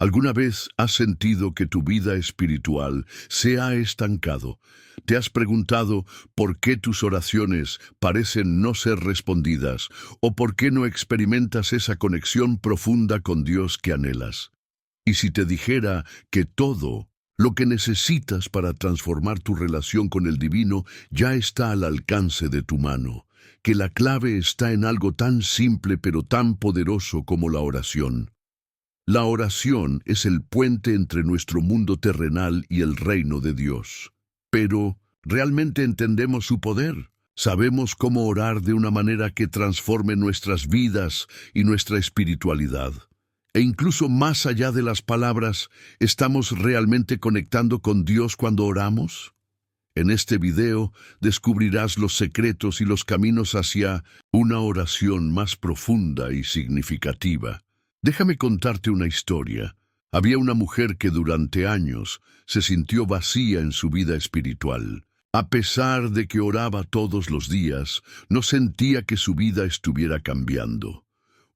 ¿Alguna vez has sentido que tu vida espiritual se ha estancado? ¿Te has preguntado por qué tus oraciones parecen no ser respondidas o por qué no experimentas esa conexión profunda con Dios que anhelas? Y si te dijera que todo lo que necesitas para transformar tu relación con el divino ya está al alcance de tu mano, que la clave está en algo tan simple pero tan poderoso como la oración. La oración es el puente entre nuestro mundo terrenal y el reino de Dios. Pero, ¿realmente entendemos su poder? ¿Sabemos cómo orar de una manera que transforme nuestras vidas y nuestra espiritualidad? E incluso más allá de las palabras, ¿estamos realmente conectando con Dios cuando oramos? En este video descubrirás los secretos y los caminos hacia una oración más profunda y significativa. Déjame contarte una historia. Había una mujer que durante años se sintió vacía en su vida espiritual. A pesar de que oraba todos los días, no sentía que su vida estuviera cambiando.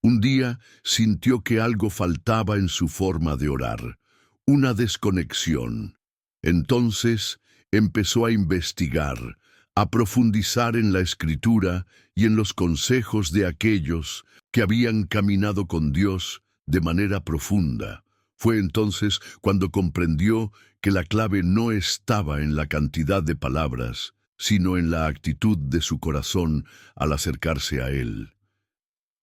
Un día sintió que algo faltaba en su forma de orar, una desconexión. Entonces empezó a investigar, a profundizar en la Escritura y en los consejos de aquellos que habían caminado con Dios de manera profunda. Fue entonces cuando comprendió que la clave no estaba en la cantidad de palabras, sino en la actitud de su corazón al acercarse a Él.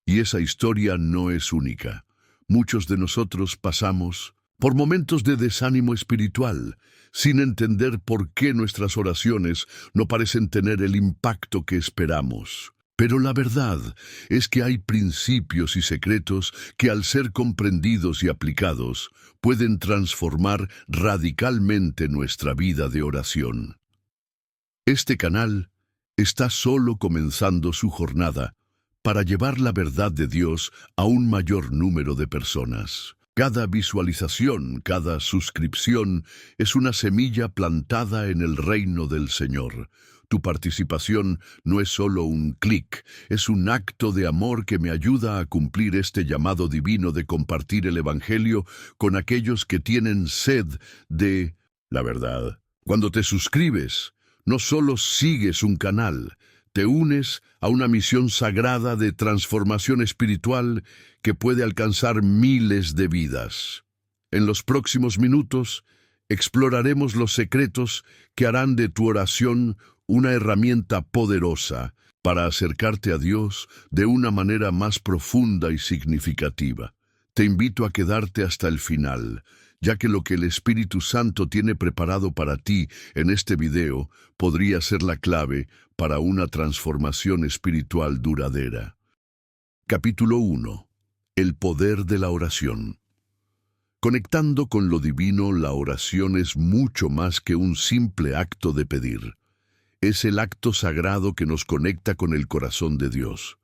Y esa historia no es única. Muchos de nosotros pasamos por momentos de desánimo espiritual, sin entender por qué nuestras oraciones no parecen tener el impacto que esperamos. Pero la verdad es que hay principios y secretos que, al ser comprendidos y aplicados, pueden transformar radicalmente nuestra vida de oración. Este canal está solo comenzando su jornada para llevar la verdad de Dios a un mayor número de personas. Cada visualización, cada suscripción es una semilla plantada en el reino del Señor. Tu participación no es solo un clic, es un acto de amor que me ayuda a cumplir este llamado divino de compartir el Evangelio con aquellos que tienen sed de la verdad. Cuando te suscribes, no solo sigues un canal, te unes a una misión sagrada de transformación espiritual que puede alcanzar miles de vidas. En los próximos minutos, exploraremos los secretos que harán de tu oración una herramienta poderosa para acercarte a Dios de una manera más profunda y significativa. Te invito a quedarte hasta el final, ya que lo que el Espíritu Santo tiene preparado para ti en este video podría ser la clave para una transformación espiritual duradera. Capítulo 1. El poder de la oración. Conectando con lo divino, la oración es mucho más que un simple acto de pedir. Es el acto sagrado que nos conecta con el corazón de Dios.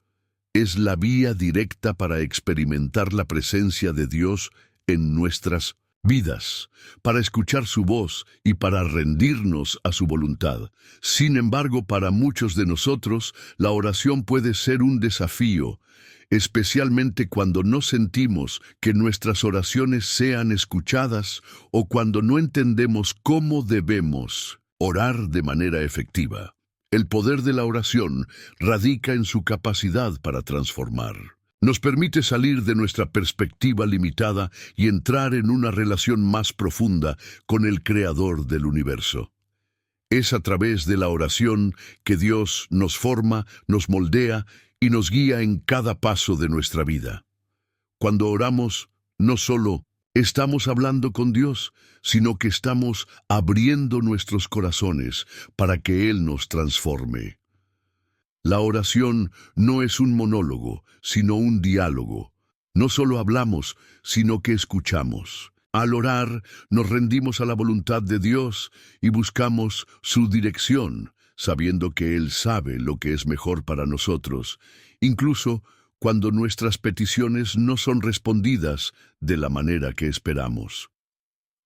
Es la vía directa para experimentar la presencia de Dios en nuestras vidas, para escuchar su voz y para rendirnos a su voluntad. Sin embargo, para muchos de nosotros, la oración puede ser un desafío, especialmente cuando no sentimos que nuestras oraciones sean escuchadas o cuando no entendemos cómo debemos orar de manera efectiva. El poder de la oración radica en su capacidad para transformar. Nos permite salir de nuestra perspectiva limitada y entrar en una relación más profunda con el Creador del universo. Es a través de la oración que Dios nos forma, nos moldea y nos guía en cada paso de nuestra vida. Cuando oramos, no solo estamos hablando con Dios, sino que estamos abriendo nuestros corazones para que Él nos transforme. La oración no es un monólogo, sino un diálogo. No solo hablamos, sino que escuchamos. Al orar, nos rendimos a la voluntad de Dios y buscamos su dirección, sabiendo que Él sabe lo que es mejor para nosotros, incluso cuando nuestras peticiones no son respondidas de la manera que esperamos.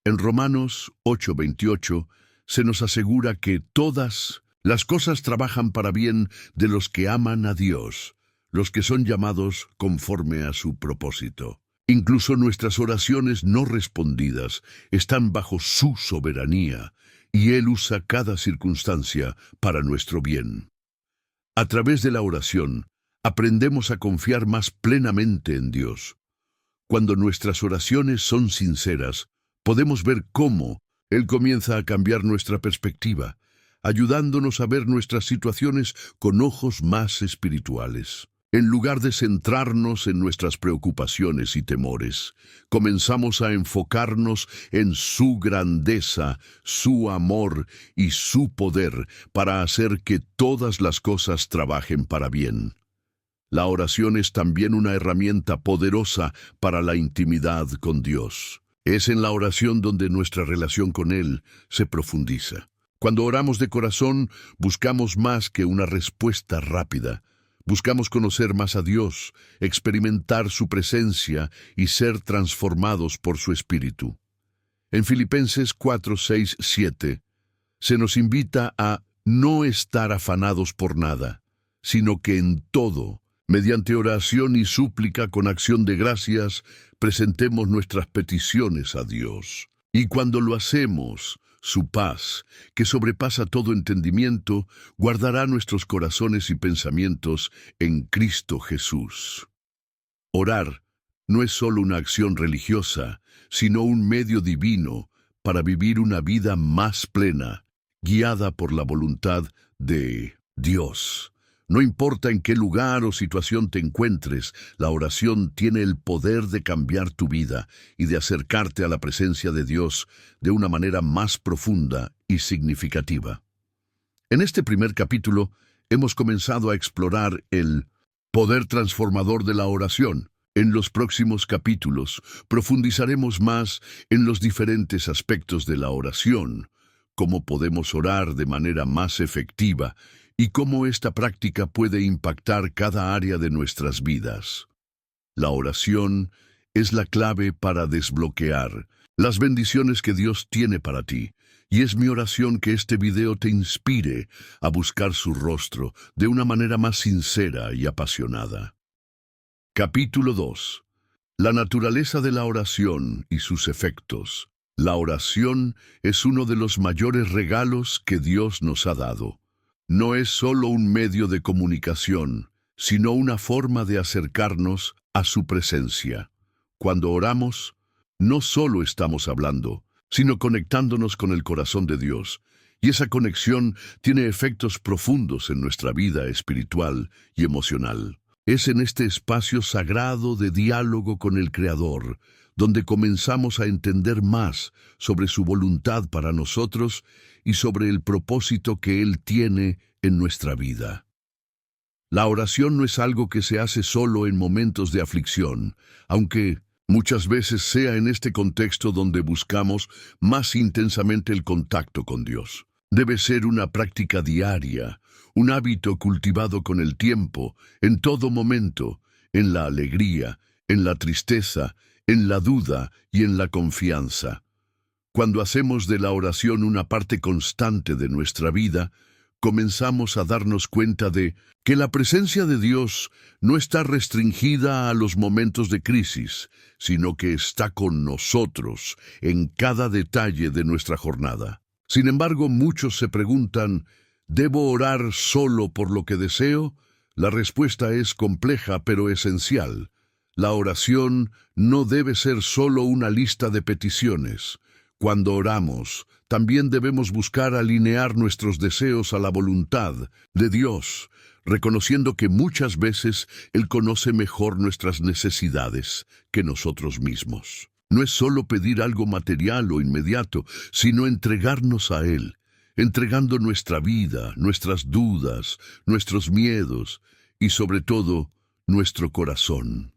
En Romanos 8:28 se nos asegura que todas las cosas trabajan para bien de los que aman a Dios, los que son llamados conforme a su propósito. Incluso nuestras oraciones no respondidas están bajo su soberanía, y Él usa cada circunstancia para nuestro bien. A través de la oración, aprendemos a confiar más plenamente en Dios. Cuando nuestras oraciones son sinceras, podemos ver cómo Él comienza a cambiar nuestra perspectiva, ayudándonos a ver nuestras situaciones con ojos más espirituales. En lugar de centrarnos en nuestras preocupaciones y temores, comenzamos a enfocarnos en su grandeza, su amor y su poder para hacer que todas las cosas trabajen para bien. La oración es también una herramienta poderosa para la intimidad con Dios. Es en la oración donde nuestra relación con Él se profundiza. Cuando oramos de corazón, buscamos más que una respuesta rápida. Buscamos conocer más a Dios, experimentar su presencia y ser transformados por su Espíritu. En Filipenses 4, 6, 7, se nos invita a no estar afanados por nada, sino que en todo, mediante oración y súplica con acción de gracias, presentemos nuestras peticiones a Dios. Y cuando lo hacemos, su paz, que sobrepasa todo entendimiento, guardará nuestros corazones y pensamientos en Cristo Jesús. Orar no es solo una acción religiosa, sino un medio divino para vivir una vida más plena, guiada por la voluntad de Dios. No importa en qué lugar o situación te encuentres, la oración tiene el poder de cambiar tu vida y de acercarte a la presencia de Dios de una manera más profunda y significativa. En este primer capítulo hemos comenzado a explorar el poder transformador de la oración. En los próximos capítulos profundizaremos más en los diferentes aspectos de la oración, cómo podemos orar de manera más efectiva y cómo esta práctica puede impactar cada área de nuestras vidas. La oración es la clave para desbloquear las bendiciones que Dios tiene para ti, y es mi oración que este video te inspire a buscar su rostro de una manera más sincera y apasionada. Capítulo 2. La naturaleza de la oración y sus efectos. La oración es uno de los mayores regalos que Dios nos ha dado. No es solo un medio de comunicación, sino una forma de acercarnos a su presencia. Cuando oramos, no solo estamos hablando, sino conectándonos con el corazón de Dios, y esa conexión tiene efectos profundos en nuestra vida espiritual y emocional. Es en este espacio sagrado de diálogo con el Creador, donde comenzamos a entender más sobre su voluntad para nosotros y sobre el propósito que Él tiene en nuestra vida. La oración no es algo que se hace solo en momentos de aflicción, aunque muchas veces sea en este contexto donde buscamos más intensamente el contacto con Dios. Debe ser una práctica diaria, un hábito cultivado con el tiempo, en todo momento, en la alegría, en la tristeza, en la duda y en la confianza. Cuando hacemos de la oración una parte constante de nuestra vida, comenzamos a darnos cuenta de que la presencia de Dios no está restringida a los momentos de crisis, sino que está con nosotros en cada detalle de nuestra jornada. Sin embargo, muchos se preguntan, ¿debo orar solo por lo que deseo? La respuesta es compleja pero esencial. La oración no debe ser solo una lista de peticiones. Cuando oramos, también debemos buscar alinear nuestros deseos a la voluntad de Dios, reconociendo que muchas veces Él conoce mejor nuestras necesidades que nosotros mismos. No es solo pedir algo material o inmediato, sino entregarnos a Él, entregando nuestra vida, nuestras dudas, nuestros miedos y, sobre todo, nuestro corazón.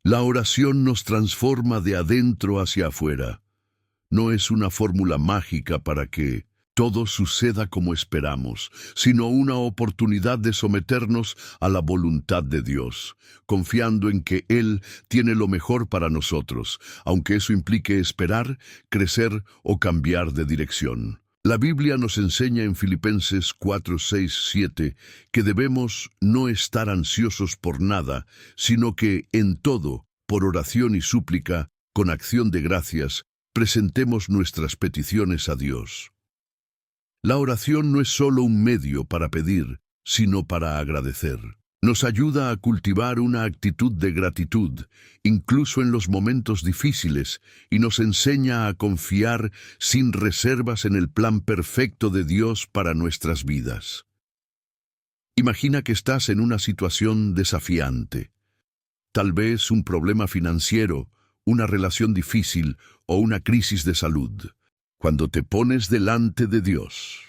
La oración nos transforma de adentro hacia afuera. No es una fórmula mágica para que todo suceda como esperamos, sino una oportunidad de someternos a la voluntad de Dios, confiando en que Él tiene lo mejor para nosotros, aunque eso implique esperar, crecer o cambiar de dirección. La Biblia nos enseña en Filipenses 4, 6, 7 que debemos no estar ansiosos por nada, sino que en todo, por oración y súplica, con acción de gracias, presentemos nuestras peticiones a Dios. La oración no es solo un medio para pedir, sino para agradecer. Nos ayuda a cultivar una actitud de gratitud, incluso en los momentos difíciles, y nos enseña a confiar sin reservas en el plan perfecto de Dios para nuestras vidas. Imagina que estás en una situación desafiante. Tal vez un problema financiero, una relación difícil o una crisis de salud. Cuando te pones delante de Dios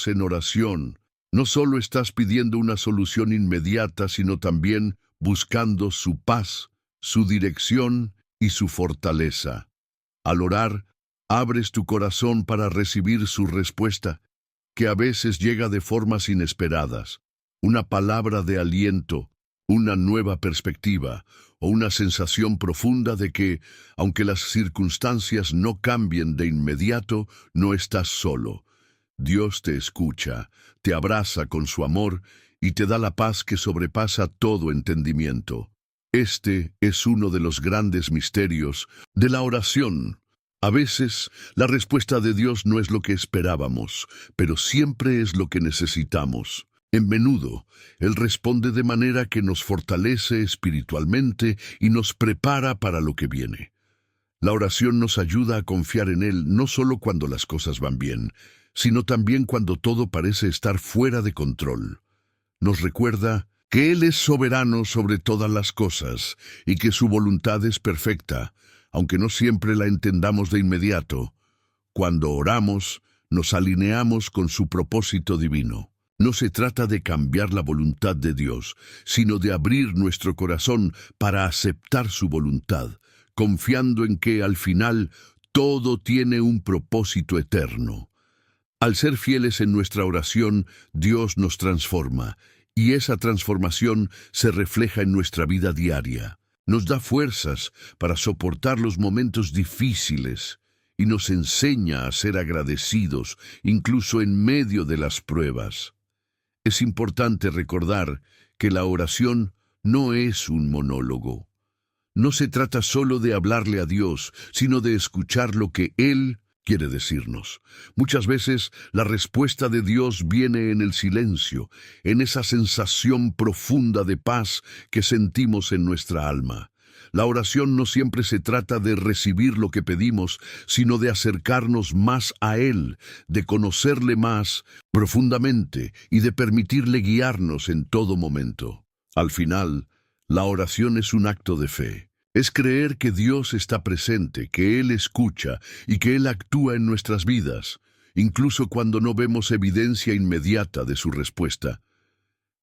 en oración, no solo estás pidiendo una solución inmediata, sino también buscando su paz, su dirección y su fortaleza. Al orar, abres tu corazón para recibir su respuesta, que a veces llega de formas inesperadas, una palabra de aliento, una nueva perspectiva o una sensación profunda de que, aunque las circunstancias no cambien de inmediato, no estás solo. Dios te escucha, te abraza con su amor y te da la paz que sobrepasa todo entendimiento. Este es uno de los grandes misterios de la oración. A veces, la respuesta de Dios no es lo que esperábamos, pero siempre es lo que necesitamos. En menudo, Él responde de manera que nos fortalece espiritualmente y nos prepara para lo que viene. La oración nos ayuda a confiar en Él no solo cuando las cosas van bien, sino también cuando todo parece estar fuera de control. Nos recuerda que Él es soberano sobre todas las cosas y que su voluntad es perfecta, aunque no siempre la entendamos de inmediato. Cuando oramos, nos alineamos con su propósito divino. No se trata de cambiar la voluntad de Dios, sino de abrir nuestro corazón para aceptar su voluntad, confiando en que al final todo tiene un propósito eterno. Al ser fieles en nuestra oración, Dios nos transforma, y esa transformación se refleja en nuestra vida diaria. Nos da fuerzas para soportar los momentos difíciles y nos enseña a ser agradecidos, incluso en medio de las pruebas. Es importante recordar que la oración no es un monólogo. No se trata solo de hablarle a Dios, sino de escuchar lo que Él quiere decirnos. Muchas veces la respuesta de Dios viene en el silencio, en esa sensación profunda de paz que sentimos en nuestra alma. La oración no siempre se trata de recibir lo que pedimos, sino de acercarnos más a Él, de conocerle más profundamente y de permitirle guiarnos en todo momento. Al final, la oración es un acto de fe. Es creer que Dios está presente, que Él escucha y que Él actúa en nuestras vidas, incluso cuando no vemos evidencia inmediata de su respuesta.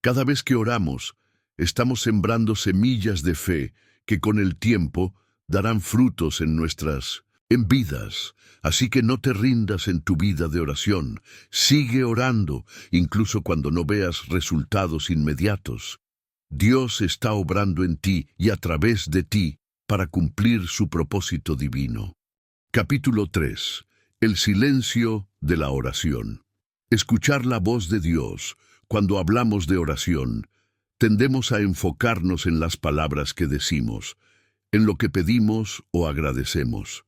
Cada vez que oramos, estamos sembrando semillas de fe que con el tiempo darán frutos en nuestras vidas. Así que no te rindas en tu vida de oración. Sigue orando, incluso cuando no veas resultados inmediatos. Dios está obrando en ti y a través de ti para cumplir su propósito divino. Capítulo 3. El silencio de la oración. Escuchar la voz de Dios. Cuando hablamos de oración, tendemos a enfocarnos en las palabras que decimos, en lo que pedimos o agradecemos.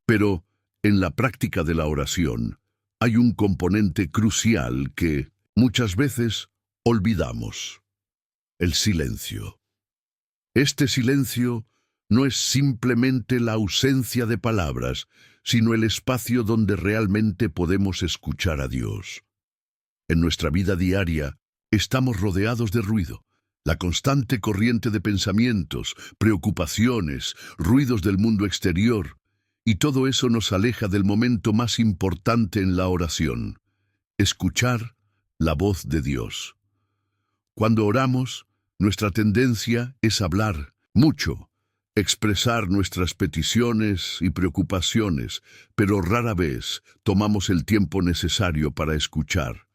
Pero, en la práctica de la oración, hay un componente crucial que, muchas veces, olvidamos. El silencio. Este silencio no es simplemente la ausencia de palabras, sino el espacio donde realmente podemos escuchar a Dios. En nuestra vida diaria, estamos rodeados de ruido. La constante corriente de pensamientos, preocupaciones, ruidos del mundo exterior, y todo eso nos aleja del momento más importante en la oración: escuchar la voz de Dios. Cuando oramos, nuestra tendencia es hablar mucho, expresar nuestras peticiones y preocupaciones, pero rara vez tomamos el tiempo necesario para escuchar.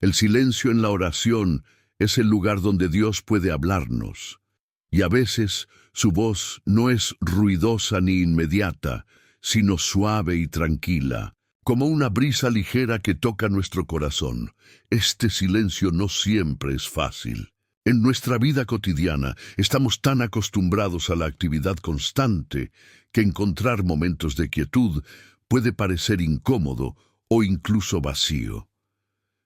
El silencio en la oración es el lugar donde Dios puede hablarnos, y a veces su voz no es ruidosa ni inmediata, sino suave y tranquila, como una brisa ligera que toca nuestro corazón. Este silencio no siempre es fácil. En nuestra vida cotidiana estamos tan acostumbrados a la actividad constante que encontrar momentos de quietud puede parecer incómodo o incluso vacío.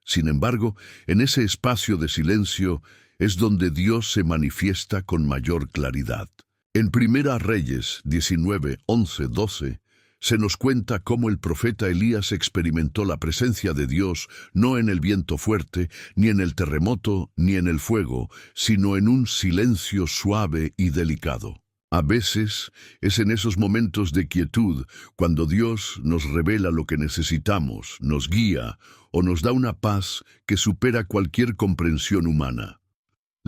Sin embargo, en ese espacio de silencio es donde Dios se manifiesta con mayor claridad. En Primera Reyes 19, 11, 12, se nos cuenta cómo el profeta Elías experimentó la presencia de Dios no en el viento fuerte, ni en el terremoto, ni en el fuego, sino en un silencio suave y delicado. A veces es en esos momentos de quietud cuando Dios nos revela lo que necesitamos, nos guía o nos da una paz que supera cualquier comprensión humana.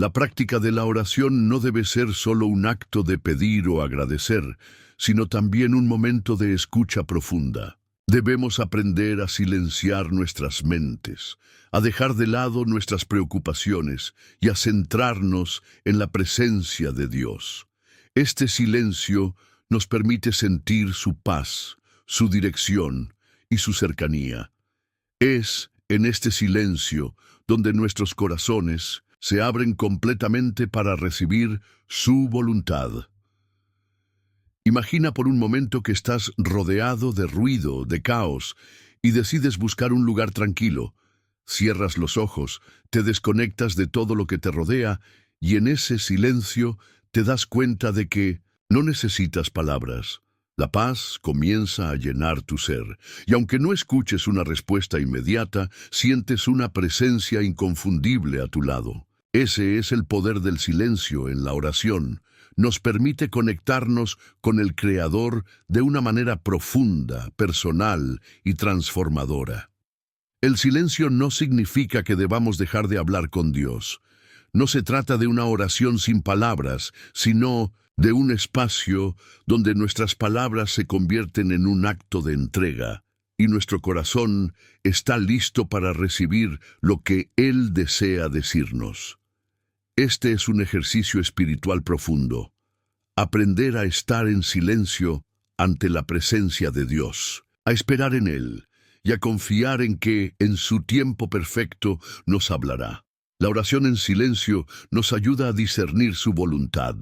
La práctica de la oración no debe ser solo un acto de pedir o agradecer, sino también un momento de escucha profunda. Debemos aprender a silenciar nuestras mentes, a dejar de lado nuestras preocupaciones y a centrarnos en la presencia de Dios. Este silencio nos permite sentir su paz, su dirección y su cercanía. Es en este silencio donde nuestros corazones se abren completamente para recibir su voluntad. Imagina por un momento que estás rodeado de ruido, de caos, y decides buscar un lugar tranquilo. Cierras los ojos, te desconectas de todo lo que te rodea, y en ese silencio te das cuenta de que no necesitas palabras. La paz comienza a llenar tu ser, y aunque no escuches una respuesta inmediata, sientes una presencia inconfundible a tu lado. Ese es el poder del silencio en la oración. Nos permite conectarnos con el Creador de una manera profunda, personal y transformadora. El silencio no significa que debamos dejar de hablar con Dios. No se trata de una oración sin palabras, sino de un espacio donde nuestras palabras se convierten en un acto de entrega y nuestro corazón está listo para recibir lo que Él desea decirnos. Este es un ejercicio espiritual profundo. Aprender a estar en silencio ante la presencia de Dios, a esperar en Él y a confiar en que, en su tiempo perfecto, nos hablará. La oración en silencio nos ayuda a discernir su voluntad.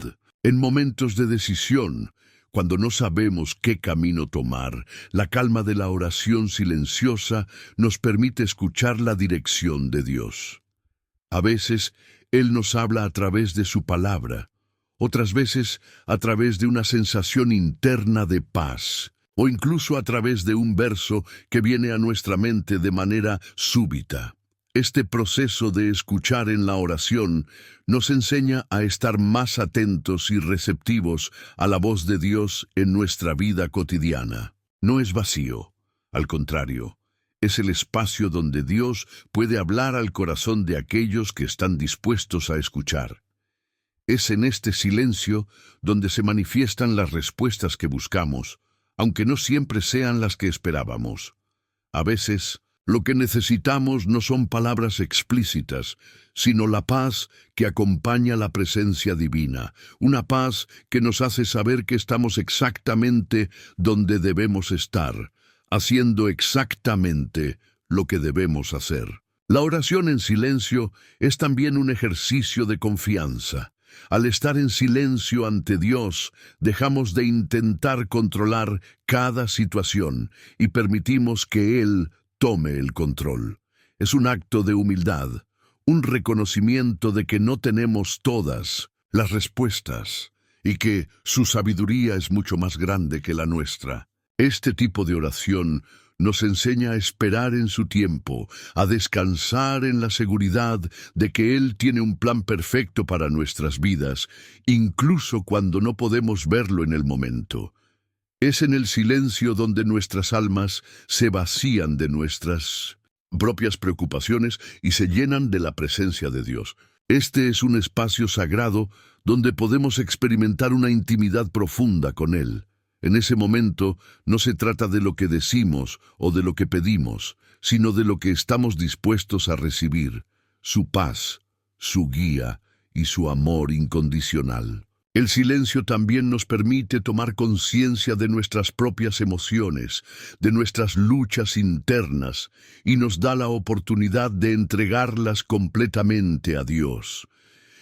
En momentos de decisión, cuando no sabemos qué camino tomar, la calma de la oración silenciosa nos permite escuchar la dirección de Dios. A veces, Él nos habla a través de su palabra, otras veces a través de una sensación interna de paz, o incluso a través de un verso que viene a nuestra mente de manera súbita. Este proceso de escuchar en la oración nos enseña a estar más atentos y receptivos a la voz de Dios en nuestra vida cotidiana. No es vacío, al contrario, es el espacio donde Dios puede hablar al corazón de aquellos que están dispuestos a escuchar. Es en este silencio donde se manifiestan las respuestas que buscamos, aunque no siempre sean las que esperábamos. A veces, lo que necesitamos no son palabras explícitas, sino la paz que acompaña la presencia divina, una paz que nos hace saber que estamos exactamente donde debemos estar, haciendo exactamente lo que debemos hacer. La oración en silencio es también un ejercicio de confianza. Al estar en silencio ante Dios, dejamos de intentar controlar cada situación y permitimos que Él tome el control. Es un acto de humildad, un reconocimiento de que no tenemos todas las respuestas y que su sabiduría es mucho más grande que la nuestra. Este tipo de oración nos enseña a esperar en su tiempo, a descansar en la seguridad de que Él tiene un plan perfecto para nuestras vidas, incluso cuando no podemos verlo en el momento. Es en el silencio donde nuestras almas se vacían de nuestras propias preocupaciones y se llenan de la presencia de Dios. Este es un espacio sagrado donde podemos experimentar una intimidad profunda con Él. En ese momento no se trata de lo que decimos o de lo que pedimos, sino de lo que estamos dispuestos a recibir, su paz, su guía y su amor incondicional. El silencio también nos permite tomar conciencia de nuestras propias emociones, de nuestras luchas internas, y nos da la oportunidad de entregarlas completamente a Dios.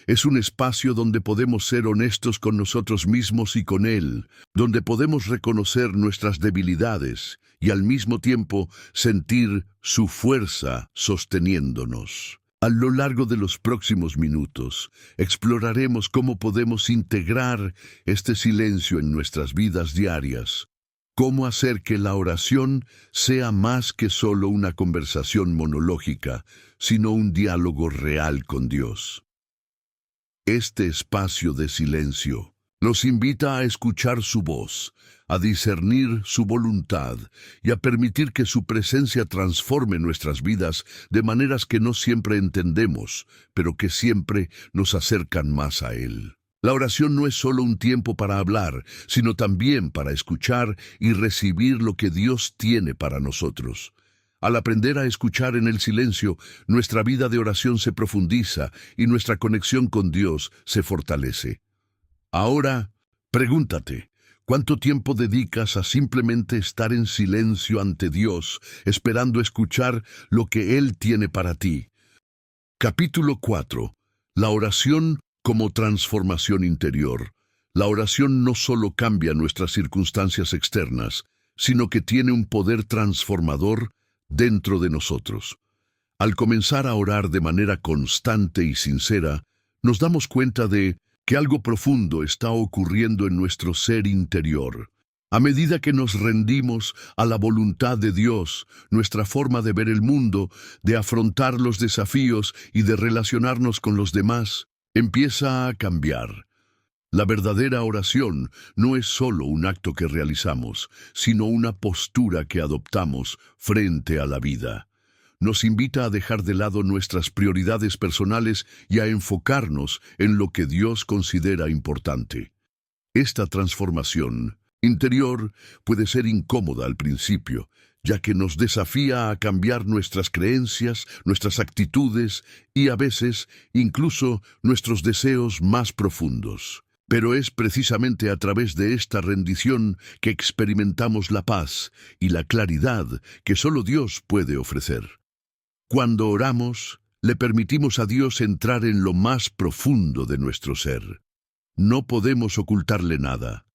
Es un espacio donde podemos ser honestos con nosotros mismos y con Él, donde podemos reconocer nuestras debilidades y al mismo tiempo sentir su fuerza sosteniéndonos. A lo largo de los próximos minutos, exploraremos cómo podemos integrar este silencio en nuestras vidas diarias, cómo hacer que la oración sea más que solo una conversación monológica, sino un diálogo real con Dios. Este espacio de silencio los invita a escuchar su voz, a discernir su voluntad y a permitir que su presencia transforme nuestras vidas de maneras que no siempre entendemos, pero que siempre nos acercan más a Él. La oración no es solo un tiempo para hablar, sino también para escuchar y recibir lo que Dios tiene para nosotros. Al aprender a escuchar en el silencio, nuestra vida de oración se profundiza y nuestra conexión con Dios se fortalece. Ahora, pregúntate, ¿cuánto tiempo dedicas a simplemente estar en silencio ante Dios, esperando escuchar lo que Él tiene para ti? Capítulo 4. La oración como transformación interior. La oración no solo cambia nuestras circunstancias externas, sino que tiene un poder transformador dentro de nosotros. Al comenzar a orar de manera constante y sincera, nos damos cuenta de que algo profundo está ocurriendo en nuestro ser interior. A medida que nos rendimos a la voluntad de Dios, nuestra forma de ver el mundo, de afrontar los desafíos y de relacionarnos con los demás, empieza a cambiar. La verdadera oración no es solo un acto que realizamos, sino una postura que adoptamos frente a la vida. Nos invita a dejar de lado nuestras prioridades personales y a enfocarnos en lo que Dios considera importante. Esta transformación interior puede ser incómoda al principio, ya que nos desafía a cambiar nuestras creencias, nuestras actitudes y a veces incluso nuestros deseos más profundos. Pero es precisamente a través de esta rendición que experimentamos la paz y la claridad que solo Dios puede ofrecer. Cuando oramos, le permitimos a Dios entrar en lo más profundo de nuestro ser. No podemos ocultarle nada.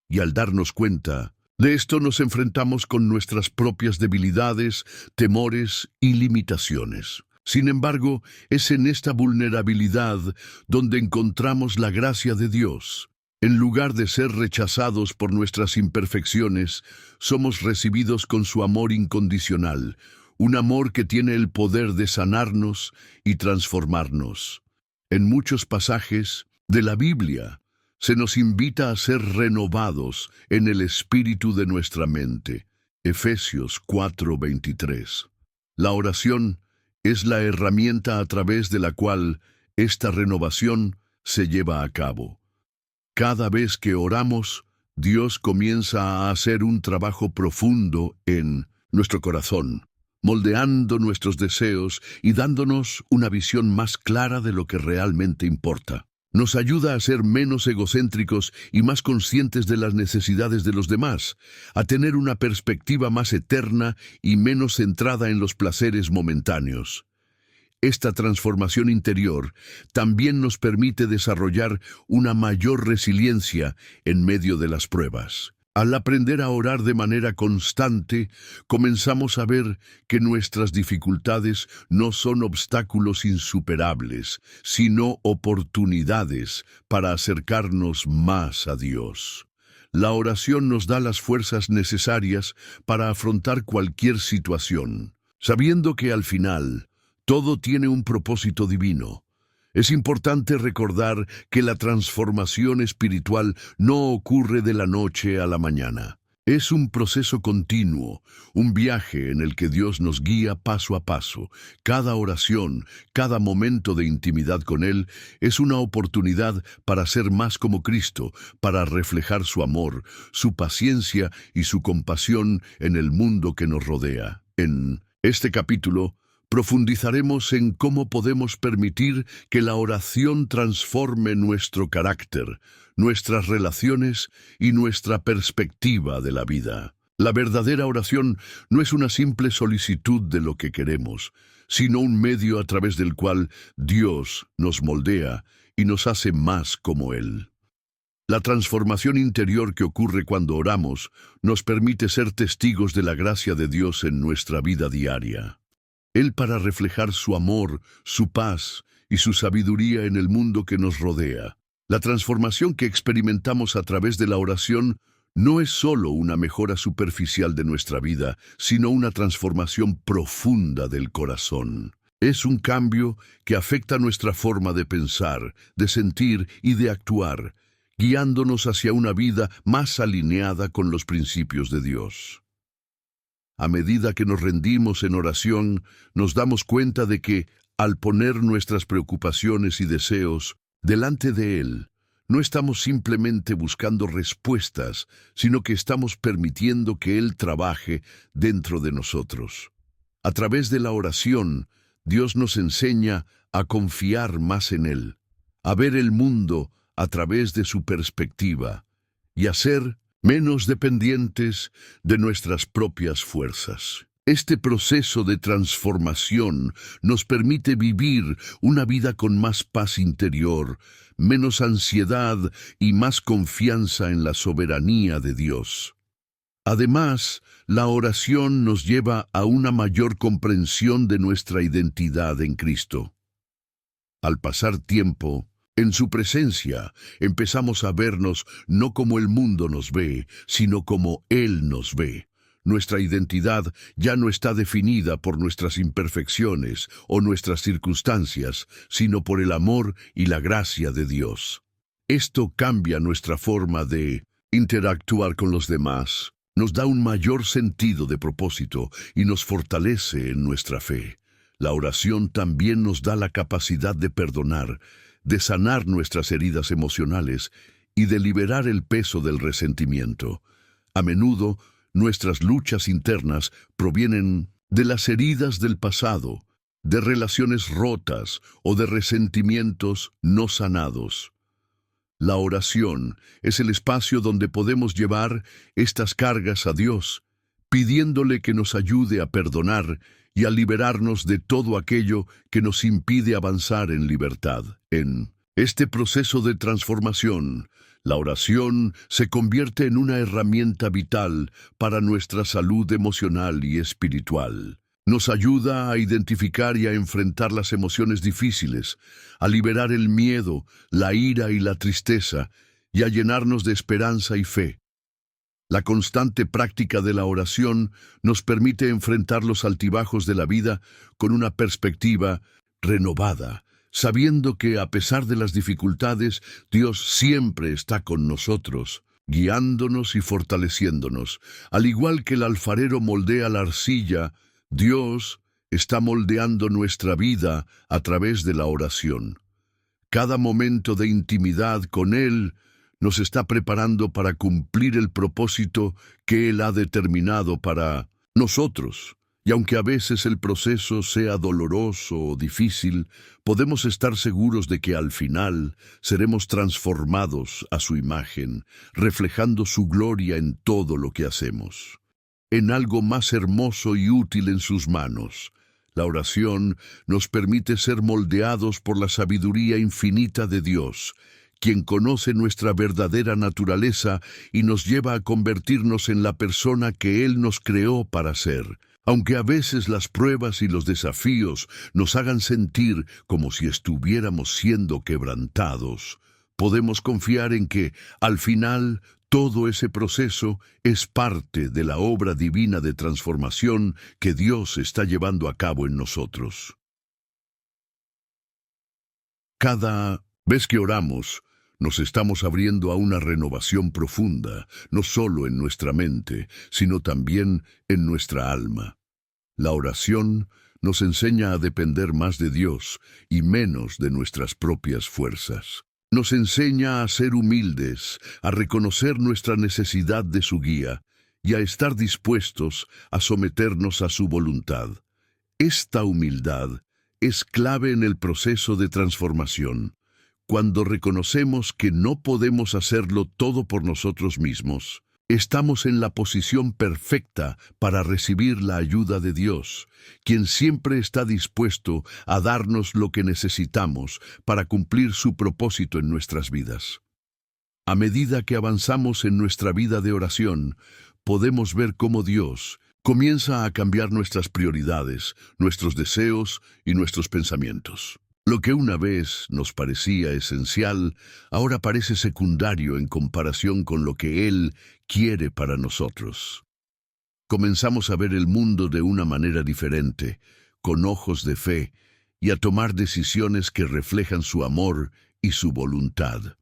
Y al darnos cuenta de esto nos enfrentamos con nuestras propias debilidades, temores y limitaciones. Sin embargo, es en esta vulnerabilidad donde encontramos la gracia de Dios. En lugar de ser rechazados por nuestras imperfecciones, somos recibidos con su amor incondicional, un amor que tiene el poder de sanarnos y transformarnos. En muchos pasajes de la Biblia, se nos invita a ser renovados en el espíritu de nuestra mente. Efesios 4:23. La oración es la herramienta a través de la cual esta renovación se lleva a cabo. Cada vez que oramos, Dios comienza a hacer un trabajo profundo en nuestro corazón, moldeando nuestros deseos y dándonos una visión más clara de lo que realmente importa. Nos ayuda a ser menos egocéntricos y más conscientes de las necesidades de los demás, a tener una perspectiva más eterna y menos centrada en los placeres momentáneos. Esta transformación interior también nos permite desarrollar una mayor resiliencia en medio de las pruebas. Al aprender a orar de manera constante, comenzamos a ver que nuestras dificultades no son obstáculos insuperables, sino oportunidades para acercarnos más a Dios. La oración nos da las fuerzas necesarias para afrontar cualquier situación, sabiendo que al final todo tiene un propósito divino. Es importante recordar que la transformación espiritual no ocurre de la noche a la mañana. Es un proceso continuo, un viaje en el que Dios nos guía paso a paso. Cada oración, cada momento de intimidad con Él es una oportunidad para ser más como Cristo, para reflejar su amor, su paciencia y su compasión en el mundo que nos rodea. En este capítulo, profundizaremos en cómo podemos permitir que la oración transforme nuestro carácter, nuestras relaciones y nuestra perspectiva de la vida. La verdadera oración no es una simple solicitud de lo que queremos, sino un medio a través del cual Dios nos moldea y nos hace más como Él. La transformación interior que ocurre cuando oramos nos permite ser testigos de la gracia de Dios en nuestra vida diaria. Él para reflejar su amor, su paz y su sabiduría en el mundo que nos rodea. La transformación que experimentamos a través de la oración no es solo una mejora superficial de nuestra vida, sino una transformación profunda del corazón. Es un cambio que afecta nuestra forma de pensar, de sentir y de actuar, guiándonos hacia una vida más alineada con los principios de Dios. A medida que nos rendimos en oración, nos damos cuenta de que, al poner nuestras preocupaciones y deseos delante de Él, no estamos simplemente buscando respuestas, sino que estamos permitiendo que Él trabaje dentro de nosotros. A través de la oración, Dios nos enseña a confiar más en Él, a ver el mundo a través de su perspectiva y a ser menos dependientes de nuestras propias fuerzas. Este proceso de transformación nos permite vivir una vida con más paz interior, menos ansiedad y más confianza en la soberanía de Dios. Además, la oración nos lleva a una mayor comprensión de nuestra identidad en Cristo. Al pasar tiempo en su presencia, empezamos a vernos no como el mundo nos ve, sino como Él nos ve. Nuestra identidad ya no está definida por nuestras imperfecciones o nuestras circunstancias, sino por el amor y la gracia de Dios. Esto cambia nuestra forma de interactuar con los demás, nos da un mayor sentido de propósito y nos fortalece en nuestra fe. La oración también nos da la capacidad de perdonar, de sanar nuestras heridas emocionales y de liberar el peso del resentimiento. A menudo, nuestras luchas internas provienen de las heridas del pasado, de relaciones rotas o de resentimientos no sanados. La oración es el espacio donde podemos llevar estas cargas a Dios, pidiéndole que nos ayude a perdonar y a liberarnos de todo aquello que nos impide avanzar en libertad. En este proceso de transformación, la oración se convierte en una herramienta vital para nuestra salud emocional y espiritual. Nos ayuda a identificar y a enfrentar las emociones difíciles, a liberar el miedo, la ira y la tristeza, y a llenarnos de esperanza y fe. La constante práctica de la oración nos permite enfrentar los altibajos de la vida con una perspectiva renovada, sabiendo que a pesar de las dificultades, Dios siempre está con nosotros, guiándonos y fortaleciéndonos. Al igual que el alfarero moldea la arcilla, Dios está moldeando nuestra vida a través de la oración. Cada momento de intimidad con Él nos está preparando para cumplir el propósito que Él ha determinado para nosotros. Y aunque a veces el proceso sea doloroso o difícil, podemos estar seguros de que al final seremos transformados a su imagen, reflejando su gloria en todo lo que hacemos. En algo más hermoso y útil en sus manos, la oración nos permite ser moldeados por la sabiduría infinita de Dios, quien conoce nuestra verdadera naturaleza y nos lleva a convertirnos en la persona que Él nos creó para ser. Aunque a veces las pruebas y los desafíos nos hagan sentir como si estuviéramos siendo quebrantados, podemos confiar en que, al final, todo ese proceso es parte de la obra divina de transformación que Dios está llevando a cabo en nosotros. Cada vez que oramos, nos estamos abriendo a una renovación profunda, no solo en nuestra mente, sino también en nuestra alma. La oración nos enseña a depender más de Dios y menos de nuestras propias fuerzas. Nos enseña a ser humildes, a reconocer nuestra necesidad de su guía y a estar dispuestos a someternos a su voluntad. Esta humildad es clave en el proceso de transformación. Cuando reconocemos que no podemos hacerlo todo por nosotros mismos, Estamos en la posición perfecta para recibir la ayuda de Dios, quien siempre está dispuesto a darnos lo que necesitamos para cumplir su propósito en nuestras vidas. A medida que avanzamos en nuestra vida de oración, podemos ver cómo Dios comienza a cambiar nuestras prioridades, nuestros deseos y nuestros pensamientos. Lo que una vez nos parecía esencial, ahora parece secundario en comparación con lo que Él quiere para nosotros. Comenzamos a ver el mundo de una manera diferente, con ojos de fe, y a tomar decisiones que reflejan su amor y su voluntad.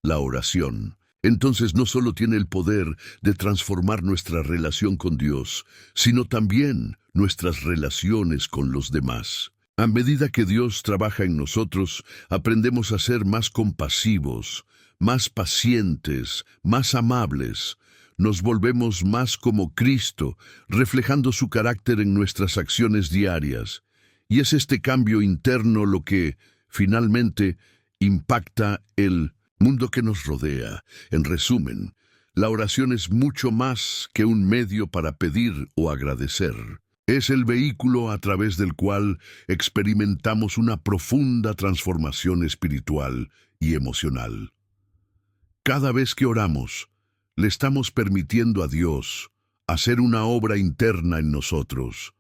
La oración, entonces, no solo tiene el poder de transformar nuestra relación con Dios, sino también nuestras relaciones con los demás. A medida que Dios trabaja en nosotros, aprendemos a ser más compasivos, más pacientes, más amables. Nos volvemos más como Cristo, reflejando su carácter en nuestras acciones diarias. Y es este cambio interno lo que, finalmente, impacta el mundo que nos rodea. En resumen, la oración es mucho más que un medio para pedir o agradecer. Es el vehículo a través del cual experimentamos una profunda transformación espiritual y emocional. Cada vez que oramos, le estamos permitiendo a Dios hacer una obra interna en nosotros,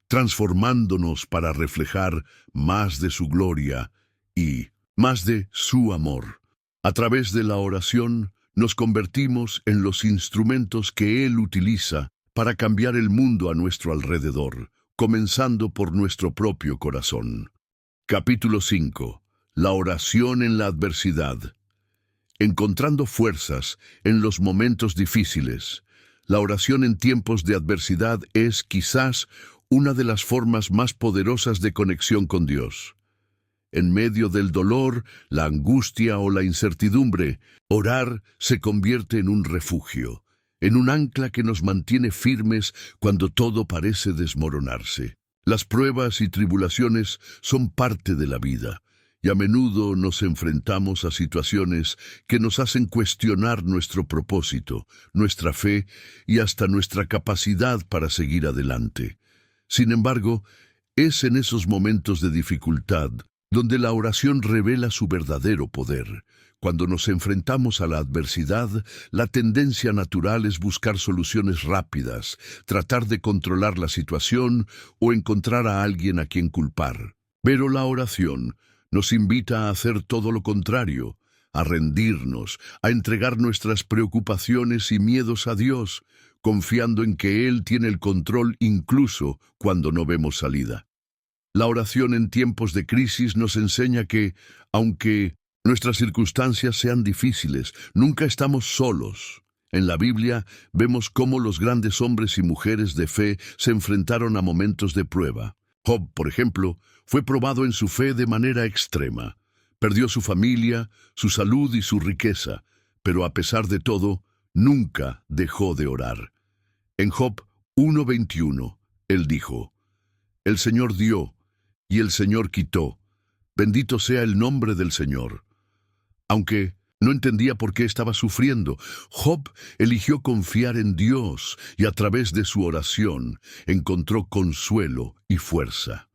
transformándonos para reflejar más de su gloria y más de su amor. A través de la oración, nos convertimos en los instrumentos que Él utiliza para cambiar el mundo a nuestro alrededor, comenzando por nuestro propio corazón. Capítulo 5. La oración en la adversidad. Encontrando fuerzas en los momentos difíciles. La oración en tiempos de adversidad es quizás una de las formas más poderosas de conexión con Dios. En medio del dolor, la angustia o la incertidumbre, orar se convierte en un refugio, en un ancla que nos mantiene firmes cuando todo parece desmoronarse. Las pruebas y tribulaciones son parte de la vida, y a menudo nos enfrentamos a situaciones que nos hacen cuestionar nuestro propósito, nuestra fe y hasta nuestra capacidad para seguir adelante. Sin embargo, es en esos momentos de dificultad donde la oración revela su verdadero poder. Cuando nos enfrentamos a la adversidad, la tendencia natural es buscar soluciones rápidas, tratar de controlar la situación o encontrar a alguien a quien culpar. Pero la oración nos invita a hacer todo lo contrario, a rendirnos, a entregar nuestras preocupaciones y miedos a Dios, confiando en que Él tiene el control incluso cuando no vemos salida. La oración en tiempos de crisis nos enseña que, aunque nuestras circunstancias sean difíciles, nunca estamos solos. En la Biblia vemos cómo los grandes hombres y mujeres de fe se enfrentaron a momentos de prueba. Job, por ejemplo, fue probado en su fe de manera extrema. Perdió su familia, su salud y su riqueza, pero a pesar de todo, nunca dejó de orar. En Job 1:21, él dijo: El Señor dio, y el Señor quitó. Bendito sea el nombre del Señor. Aunque no entendía por qué estaba sufriendo, Job eligió confiar en Dios y a través de su oración encontró consuelo y fuerza.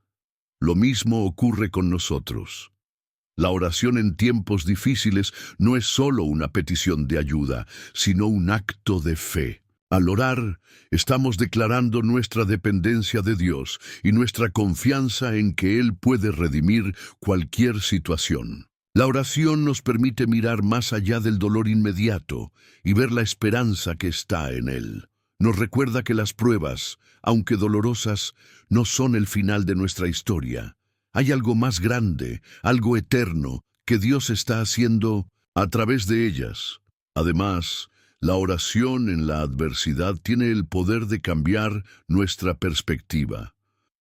Lo mismo ocurre con nosotros. La oración en tiempos difíciles no es solo una petición de ayuda, sino un acto de fe. Al orar, estamos declarando nuestra dependencia de Dios y nuestra confianza en que Él puede redimir cualquier situación. La oración nos permite mirar más allá del dolor inmediato y ver la esperanza que está en Él. Nos recuerda que las pruebas, aunque dolorosas, no son el final de nuestra historia. Hay algo más grande, algo eterno, que Dios está haciendo a través de ellas. Además, la oración en la adversidad tiene el poder de cambiar nuestra perspectiva.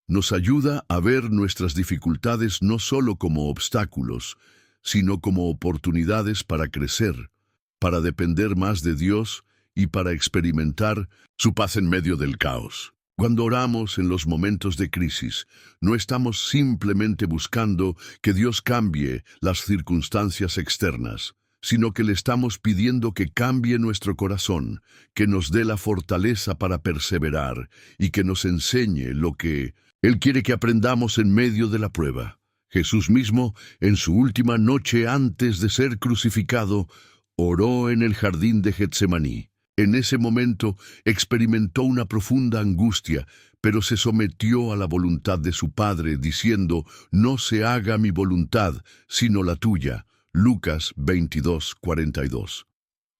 Nos ayuda a ver nuestras dificultades no solo como obstáculos, sino como oportunidades para crecer, para depender más de Dios y para experimentar su paz en medio del caos. Cuando oramos en los momentos de crisis, no estamos simplemente buscando que Dios cambie las circunstancias externas, sino que le estamos pidiendo que cambie nuestro corazón, que nos dé la fortaleza para perseverar y que nos enseñe lo que Él quiere que aprendamos en medio de la prueba. Jesús mismo, en su última noche antes de ser crucificado, oró en el jardín de Getsemaní. En ese momento experimentó una profunda angustia, pero se sometió a la voluntad de su Padre, diciendo: «No se haga mi voluntad, sino la tuya». Lucas 22:42.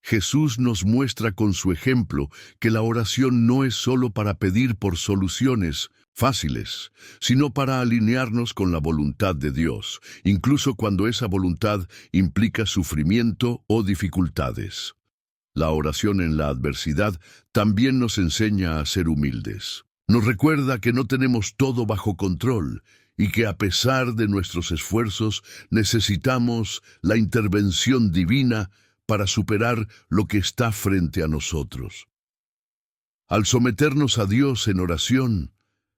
Jesús nos muestra con su ejemplo que la oración no es solo para pedir por soluciones fáciles, sino para alinearnos con la voluntad de Dios, incluso cuando esa voluntad implica sufrimiento o dificultades. La oración en la adversidad también nos enseña a ser humildes. Nos recuerda que no tenemos todo bajo control y que a pesar de nuestros esfuerzos necesitamos la intervención divina para superar lo que está frente a nosotros. Al someternos a Dios en oración,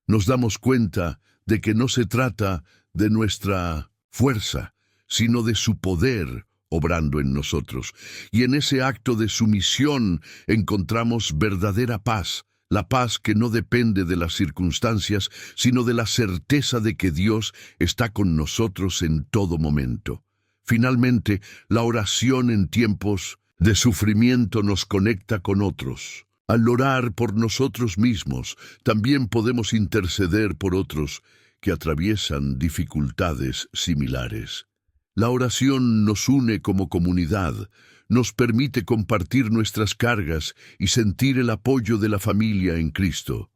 nos damos cuenta de que no se trata de nuestra fuerza, sino de su poder obrando en nosotros. Y en ese acto de sumisión encontramos verdadera paz, la paz que no depende de las circunstancias, sino de la certeza de que Dios está con nosotros en todo momento. Finalmente, la oración en tiempos de sufrimiento nos conecta con otros. Al orar por nosotros mismos, también podemos interceder por otros que atraviesan dificultades similares. La oración nos une como comunidad, nos permite compartir nuestras cargas y sentir el apoyo de la familia en Cristo.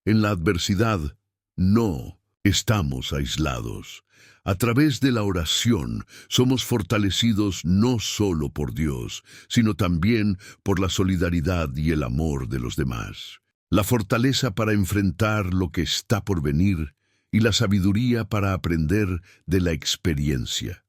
En la adversidad, no estamos aislados. A través de la oración somos fortalecidos no solo por Dios, sino también por la solidaridad y el amor de los demás. La fortaleza para enfrentar lo que está por venir y la sabiduría para aprender de la experiencia.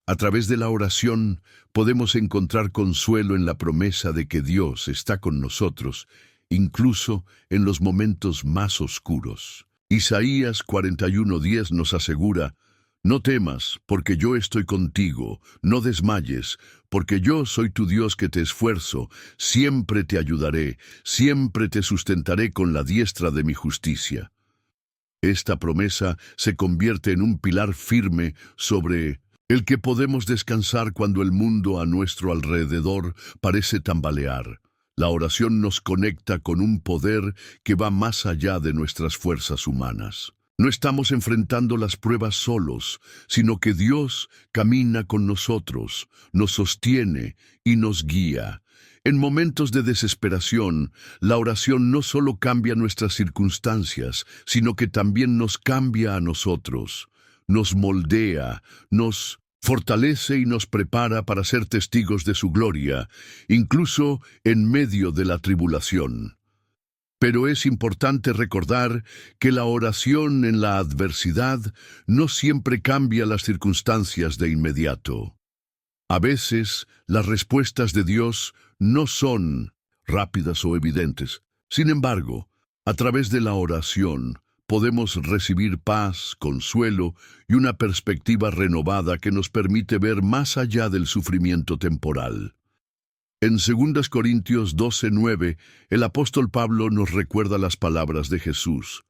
A través de la oración podemos encontrar consuelo en la promesa de que Dios está con nosotros, incluso en los momentos más oscuros. Isaías 41:10 nos asegura: «No temas, porque yo estoy contigo, no desmayes, porque yo soy tu Dios que te esfuerzo, siempre te ayudaré, siempre te sustentaré con la diestra de mi justicia». Esta promesa se convierte en un pilar firme sobre el que podemos descansar cuando el mundo a nuestro alrededor parece tambalear. La oración nos conecta con un poder que va más allá de nuestras fuerzas humanas. No estamos enfrentando las pruebas solos, sino que Dios camina con nosotros, nos sostiene y nos guía. En momentos de desesperación, la oración no solo cambia nuestras circunstancias, sino que también nos cambia a nosotros, nos moldea, nos fortalece y nos prepara para ser testigos de su gloria, incluso en medio de la tribulación. Pero es importante recordar que la oración en la adversidad no siempre cambia las circunstancias de inmediato. A veces, las respuestas de Dios no son rápidas o evidentes. Sin embargo, a través de la oración, podemos recibir paz, consuelo y una perspectiva renovada que nos permite ver más allá del sufrimiento temporal. En 2 Corintios 12:9, el apóstol Pablo nos recuerda las palabras de Jesús: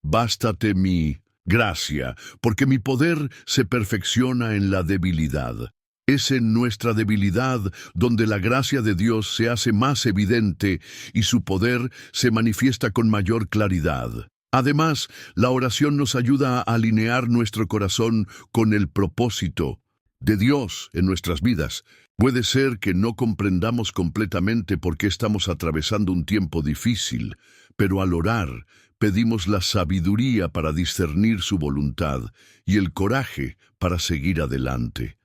«Bástate mi gracia, porque mi poder se perfecciona en la debilidad». Es en nuestra debilidad donde la gracia de Dios se hace más evidente y su poder se manifiesta con mayor claridad. Además, la oración nos ayuda a alinear nuestro corazón con el propósito de Dios en nuestras vidas. Puede ser que no comprendamos completamente por qué estamos atravesando un tiempo difícil, pero al orar pedimos la sabiduría para discernir su voluntad y el coraje para seguir adelante.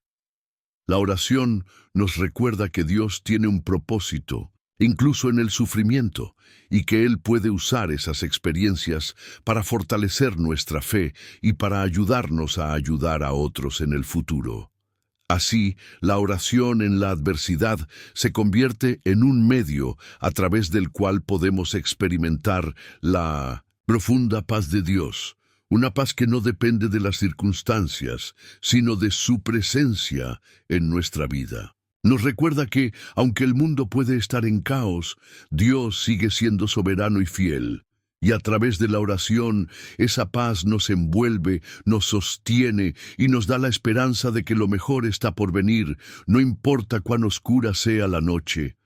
La oración nos recuerda que Dios tiene un propósito, incluso en el sufrimiento, y que Él puede usar esas experiencias para fortalecer nuestra fe y para ayudarnos a ayudar a otros en el futuro. Así, la oración en la adversidad se convierte en un medio a través del cual podemos experimentar la profunda paz de Dios, una paz que no depende de las circunstancias, sino de su presencia en nuestra vida. Nos recuerda que, aunque el mundo puede estar en caos, Dios sigue siendo soberano y fiel. Y a través de la oración, esa paz nos envuelve, nos sostiene y nos da la esperanza de que lo mejor está por venir, no importa cuán oscura sea la noche.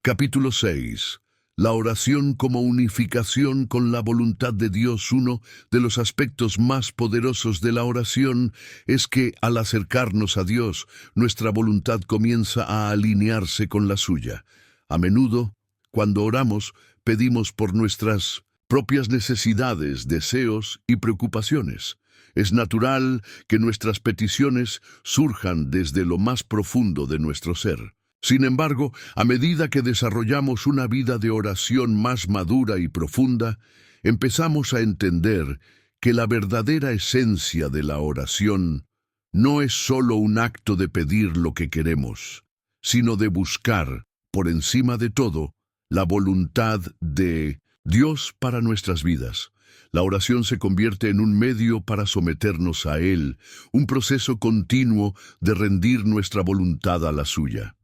Capítulo 6. La oración como unificación con la voluntad de Dios. Uno de los aspectos más poderosos de la oración es que, al acercarnos a Dios, nuestra voluntad comienza a alinearse con la suya. A menudo, cuando oramos, pedimos por nuestras propias necesidades, deseos y preocupaciones. Es natural que nuestras peticiones surjan desde lo más profundo de nuestro ser. Sin embargo, a medida que desarrollamos una vida de oración más madura y profunda, empezamos a entender que la verdadera esencia de la oración no es solo un acto de pedir lo que queremos, sino de buscar, por encima de todo, la voluntad de Dios para nuestras vidas. La oración se convierte en un medio para someternos a Él, un proceso continuo de rendir nuestra voluntad a la suya.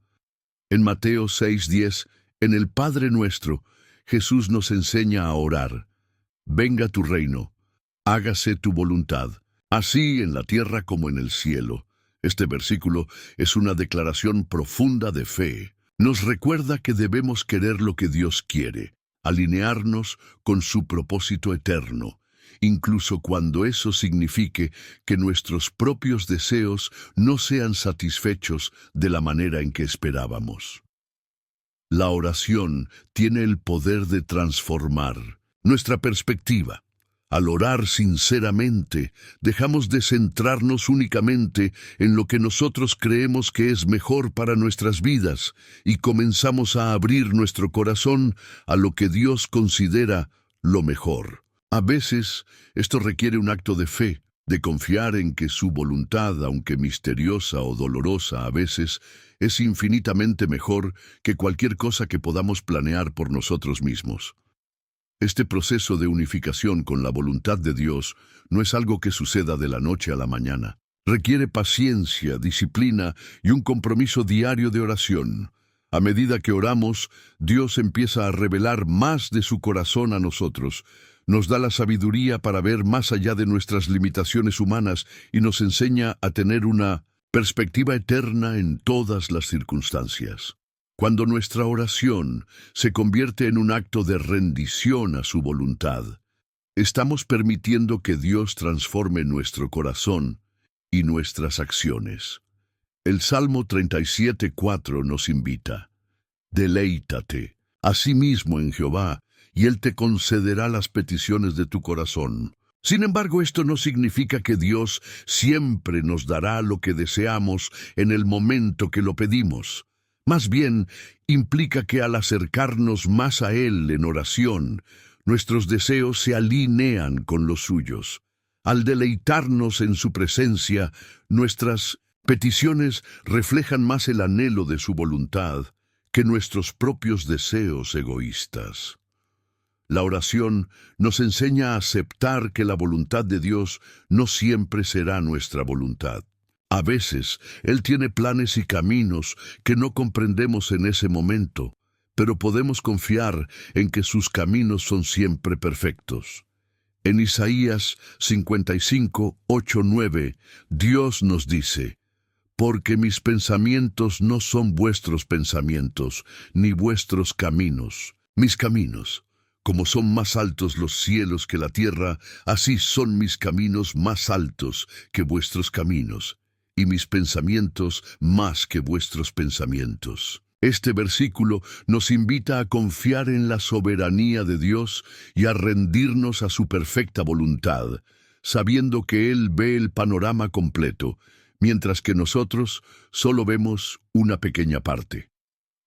En Mateo 6:10, en el Padre Nuestro, Jesús nos enseña a orar: venga tu reino, hágase tu voluntad, así en la tierra como en el cielo. Este versículo es una declaración profunda de fe. Nos recuerda que debemos querer lo que Dios quiere, alinearnos con su propósito eterno, incluso cuando eso signifique que nuestros propios deseos no sean satisfechos de la manera en que esperábamos. La oración tiene el poder de transformar nuestra perspectiva. Al orar sinceramente, dejamos de centrarnos únicamente en lo que nosotros creemos que es mejor para nuestras vidas y comenzamos a abrir nuestro corazón a lo que Dios considera lo mejor. A veces, esto requiere un acto de fe, de confiar en que su voluntad, aunque misteriosa o dolorosa a veces, es infinitamente mejor que cualquier cosa que podamos planear por nosotros mismos. Este proceso de unificación con la voluntad de Dios no es algo que suceda de la noche a la mañana. Requiere paciencia, disciplina y un compromiso diario de oración. A medida que oramos, Dios empieza a revelar más de su corazón a nosotros. Nos da la sabiduría para ver más allá de nuestras limitaciones humanas y nos enseña a tener una perspectiva eterna en todas las circunstancias. Cuando nuestra oración se convierte en un acto de rendición a su voluntad, estamos permitiendo que Dios transforme nuestro corazón y nuestras acciones. El Salmo 37:4 nos invita: deleítate asimismo en Jehová, y Él te concederá las peticiones de tu corazón. Sin embargo, esto no significa que Dios siempre nos dará lo que deseamos en el momento que lo pedimos. Más bien, implica que al acercarnos más a Él en oración, nuestros deseos se alinean con los suyos. Al deleitarnos en su presencia, nuestras peticiones reflejan más el anhelo de su voluntad que nuestros propios deseos egoístas. La oración nos enseña a aceptar que la voluntad de Dios no siempre será nuestra voluntad. A veces, Él tiene planes y caminos que no comprendemos en ese momento, pero podemos confiar en que sus caminos son siempre perfectos. En Isaías 55:8-9, Dios nos dice: porque mis pensamientos no son vuestros pensamientos, ni vuestros caminos. Mis caminos, como son más altos los cielos que la tierra, así son mis caminos más altos que vuestros caminos, y mis pensamientos más que vuestros pensamientos. Este versículo nos invita a confiar en la soberanía de Dios y a rendirnos a su perfecta voluntad, sabiendo que Él ve el panorama completo, mientras que nosotros solo vemos una pequeña parte.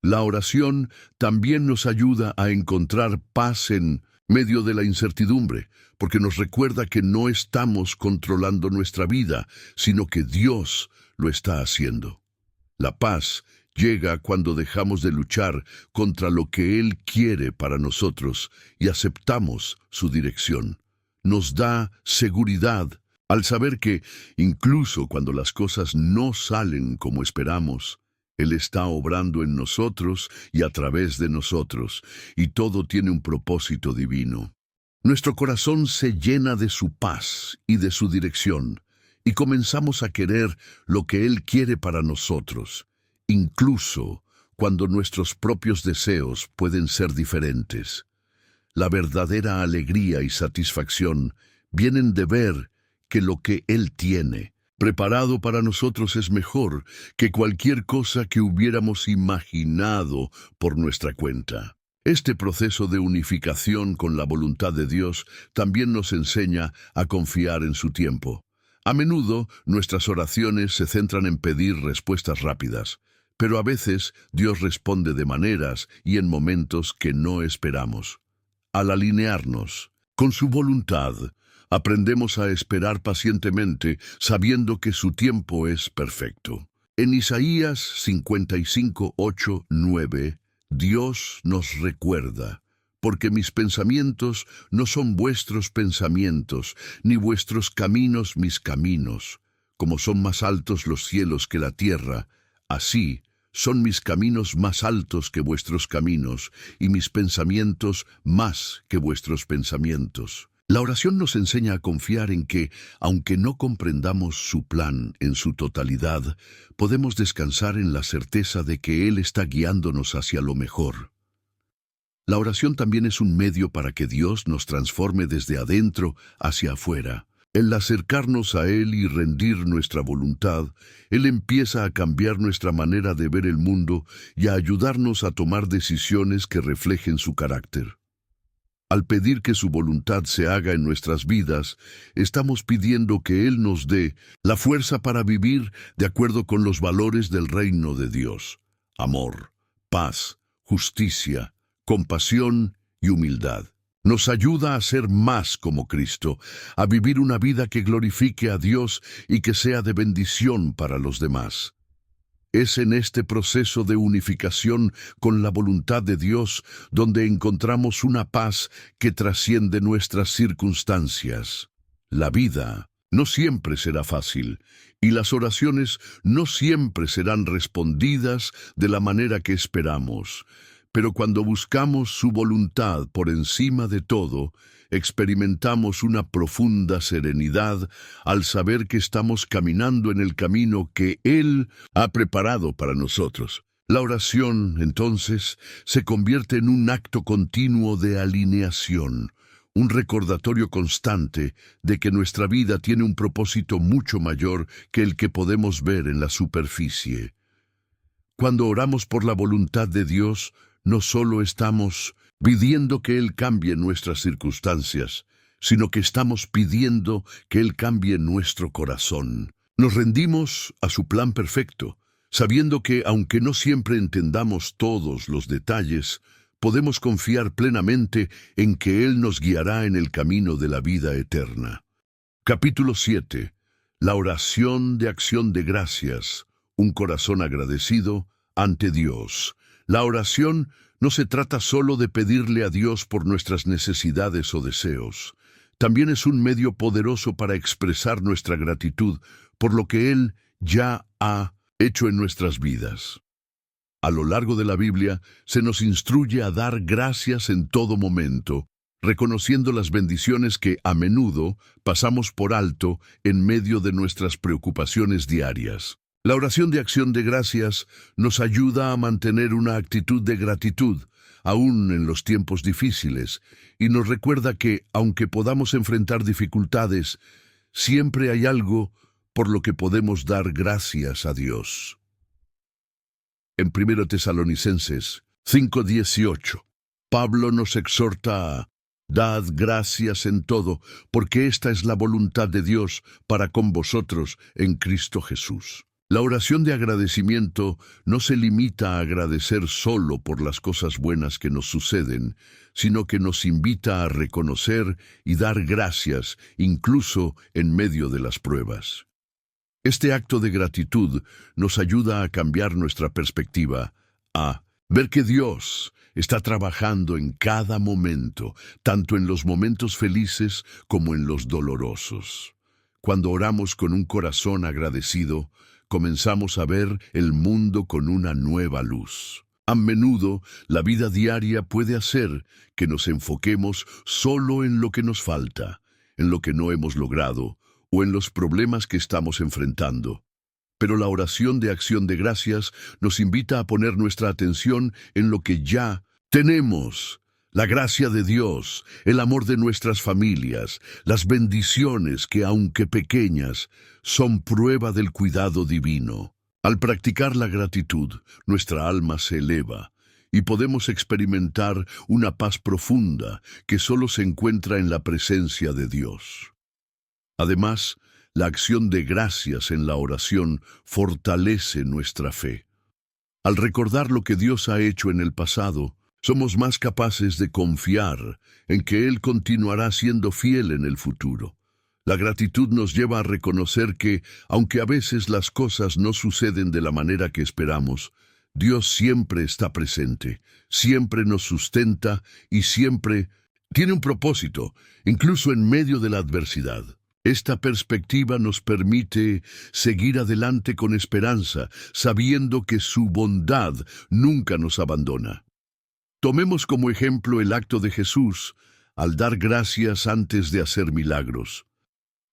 La oración también nos ayuda a encontrar paz en medio de la incertidumbre, porque nos recuerda que no estamos controlando nuestra vida, sino que Dios lo está haciendo. La paz llega cuando dejamos de luchar contra lo que Él quiere para nosotros y aceptamos su dirección. Nos da seguridad al saber que, incluso cuando las cosas no salen como esperamos, Él está obrando en nosotros y a través de nosotros, y todo tiene un propósito divino. Nuestro corazón se llena de su paz y de su dirección, y comenzamos a querer lo que Él quiere para nosotros, incluso cuando nuestros propios deseos pueden ser diferentes. La verdadera alegría y satisfacción vienen de ver que lo que Él tiene preparado para nosotros es mejor que cualquier cosa que hubiéramos imaginado por nuestra cuenta. Este proceso de unificación con la voluntad de Dios también nos enseña a confiar en su tiempo. A menudo nuestras oraciones se centran en pedir respuestas rápidas, pero a veces Dios responde de maneras y en momentos que no esperamos. Al alinearnos con su voluntad, aprendemos a esperar pacientemente, sabiendo que su tiempo es perfecto. En Isaías 55, 8, 9, Dios nos recuerda: porque mis pensamientos no son vuestros pensamientos, ni vuestros caminos mis caminos. Como son más altos los cielos que la tierra, así son mis caminos más altos que vuestros caminos, y mis pensamientos más que vuestros pensamientos. La oración nos enseña a confiar en que, aunque no comprendamos su plan en su totalidad, podemos descansar en la certeza de que Él está guiándonos hacia lo mejor. La oración también es un medio para que Dios nos transforme desde adentro hacia afuera. El acercarnos a Él y rendir nuestra voluntad, Él empieza a cambiar nuestra manera de ver el mundo y a ayudarnos a tomar decisiones que reflejen su carácter. Al pedir que su voluntad se haga en nuestras vidas, estamos pidiendo que Él nos dé la fuerza para vivir de acuerdo con los valores del reino de Dios: amor, paz, justicia, compasión y humildad. Nos ayuda a ser más como Cristo, a vivir una vida que glorifique a Dios y que sea de bendición para los demás. Es en este proceso de unificación con la voluntad de Dios donde encontramos una paz que trasciende nuestras circunstancias. La vida no siempre será fácil, y las oraciones no siempre serán respondidas de la manera que esperamos. Pero cuando buscamos su voluntad por encima de todo, experimentamos una profunda serenidad al saber que estamos caminando en el camino que Él ha preparado para nosotros. La oración, entonces, se convierte en un acto continuo de alineación, un recordatorio constante de que nuestra vida tiene un propósito mucho mayor que el que podemos ver en la superficie. Cuando oramos por la voluntad de Dios, no solo estamos pidiendo que Él cambie nuestras circunstancias, sino que estamos pidiendo que Él cambie nuestro corazón. Nos rendimos a su plan perfecto, sabiendo que, aunque no siempre entendamos todos los detalles, podemos confiar plenamente en que Él nos guiará en el camino de la vida eterna. Capítulo 7. La oración de acción de gracias, un corazón agradecido ante Dios. La oración no se trata solo de pedirle a Dios por nuestras necesidades o deseos. También es un medio poderoso para expresar nuestra gratitud por lo que Él ya ha hecho en nuestras vidas. A lo largo de la Biblia se nos instruye a dar gracias en todo momento, reconociendo las bendiciones que a menudo pasamos por alto en medio de nuestras preocupaciones diarias. La oración de acción de gracias nos ayuda a mantener una actitud de gratitud, aún en los tiempos difíciles, y nos recuerda que, aunque podamos enfrentar dificultades, siempre hay algo por lo que podemos dar gracias a Dios. En 1 Tesalonicenses 5:18, Pablo nos exhorta a: dad gracias en todo, porque esta es la voluntad de Dios para con vosotros en Cristo Jesús. La oración de agradecimiento no se limita a agradecer solo por las cosas buenas que nos suceden, sino que nos invita a reconocer y dar gracias incluso en medio de las pruebas. Este acto de gratitud nos ayuda a cambiar nuestra perspectiva, a ver que Dios está trabajando en cada momento, tanto en los momentos felices como en los dolorosos. Cuando oramos con un corazón agradecido, comenzamos a ver el mundo con una nueva luz. A menudo, la vida diaria puede hacer que nos enfoquemos solo en lo que nos falta, en lo que no hemos logrado o en los problemas que estamos enfrentando. Pero la oración de acción de gracias nos invita a poner nuestra atención en lo que ya tenemos. La gracia de Dios, el amor de nuestras familias, las bendiciones que, aunque pequeñas, son prueba del cuidado divino. Al practicar la gratitud, nuestra alma se eleva y podemos experimentar una paz profunda que solo se encuentra en la presencia de Dios. Además, la acción de gracias en la oración fortalece nuestra fe. Al recordar lo que Dios ha hecho en el pasado, somos más capaces de confiar en que Él continuará siendo fiel en el futuro. La gratitud nos lleva a reconocer que, aunque a veces las cosas no suceden de la manera que esperamos, Dios siempre está presente, siempre nos sustenta y siempre tiene un propósito, incluso en medio de la adversidad. Esta perspectiva nos permite seguir adelante con esperanza, sabiendo que su bondad nunca nos abandona. Tomemos como ejemplo el acto de Jesús al dar gracias antes de hacer milagros.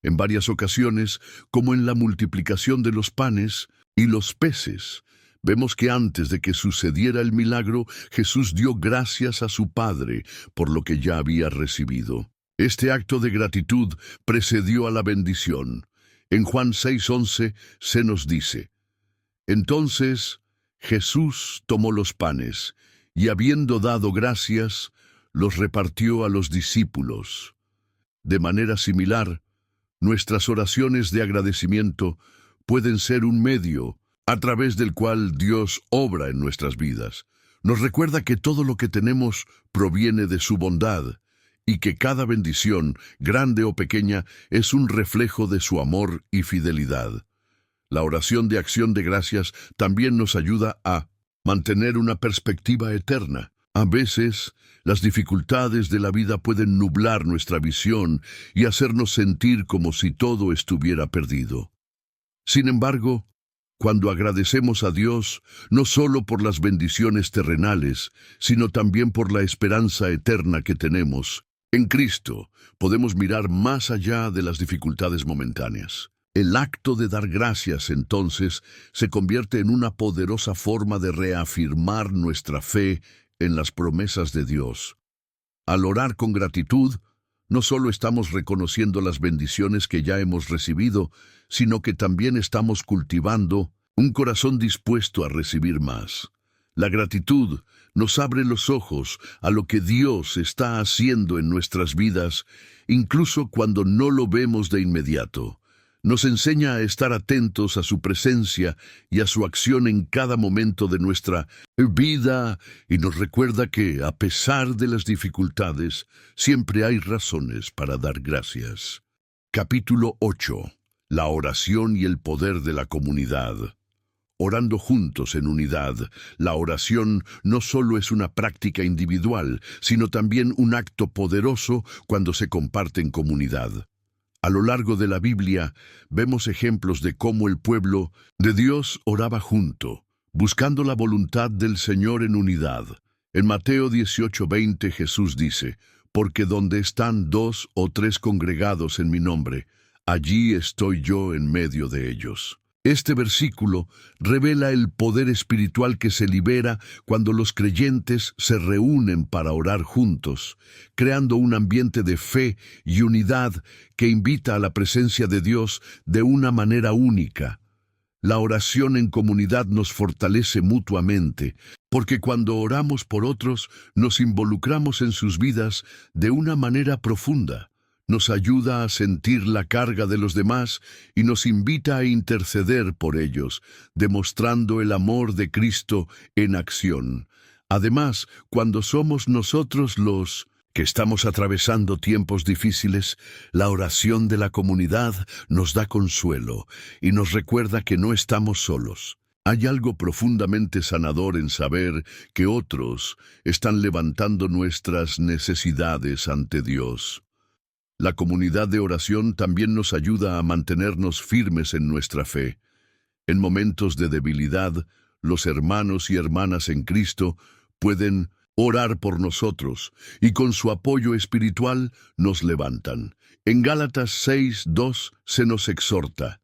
En varias ocasiones, como en la multiplicación de los panes y los peces, vemos que antes de que sucediera el milagro, Jesús dio gracias a su Padre por lo que ya había recibido. Este acto de gratitud precedió a la bendición. En Juan 6:11 se nos dice: Entonces Jesús tomó los panes, y habiendo dado gracias, los repartió a los discípulos. De manera similar, nuestras oraciones de agradecimiento pueden ser un medio a través del cual Dios obra en nuestras vidas. Nos recuerda que todo lo que tenemos proviene de su bondad y que cada bendición, grande o pequeña, es un reflejo de su amor y fidelidad. La oración de acción de gracias también nos ayuda a mantener una perspectiva eterna. A veces, las dificultades de la vida pueden nublar nuestra visión y hacernos sentir como si todo estuviera perdido. Sin embargo, cuando agradecemos a Dios, no solo por las bendiciones terrenales, sino también por la esperanza eterna que tenemos, en Cristo podemos mirar más allá de las dificultades momentáneas. El acto de dar gracias, entonces, se convierte en una poderosa forma de reafirmar nuestra fe en las promesas de Dios. Al orar con gratitud, no solo estamos reconociendo las bendiciones que ya hemos recibido, sino que también estamos cultivando un corazón dispuesto a recibir más. La gratitud nos abre los ojos a lo que Dios está haciendo en nuestras vidas, incluso cuando no lo vemos de inmediato. Nos enseña a estar atentos a su presencia y a su acción en cada momento de nuestra vida y nos recuerda que, a pesar de las dificultades, siempre hay razones para dar gracias. Capítulo 8. La oración y el poder de la comunidad. Orando juntos en unidad, la oración no solo es una práctica individual, sino también un acto poderoso cuando se comparte en comunidad. A lo largo de la Biblia, vemos ejemplos de cómo el pueblo de Dios oraba junto, buscando la voluntad del Señor en unidad. En Mateo 18:20 Jesús dice: Porque donde están 2 o 3 congregados en mi nombre, allí estoy yo en medio de ellos. Este versículo revela el poder espiritual que se libera cuando los creyentes se reúnen para orar juntos, creando un ambiente de fe y unidad que invita a la presencia de Dios de una manera única. La oración en comunidad nos fortalece mutuamente, porque cuando oramos por otros, nos involucramos en sus vidas de una manera profunda. Nos ayuda a sentir la carga de los demás y nos invita a interceder por ellos, demostrando el amor de Cristo en acción. Además, cuando somos nosotros los que estamos atravesando tiempos difíciles, la oración de la comunidad nos da consuelo y nos recuerda que no estamos solos. Hay algo profundamente sanador en saber que otros están levantando nuestras necesidades ante Dios. La comunidad de oración también nos ayuda a mantenernos firmes en nuestra fe. En momentos de debilidad, los hermanos y hermanas en Cristo pueden orar por nosotros y con su apoyo espiritual nos levantan. En Gálatas 6:2 se nos exhorta: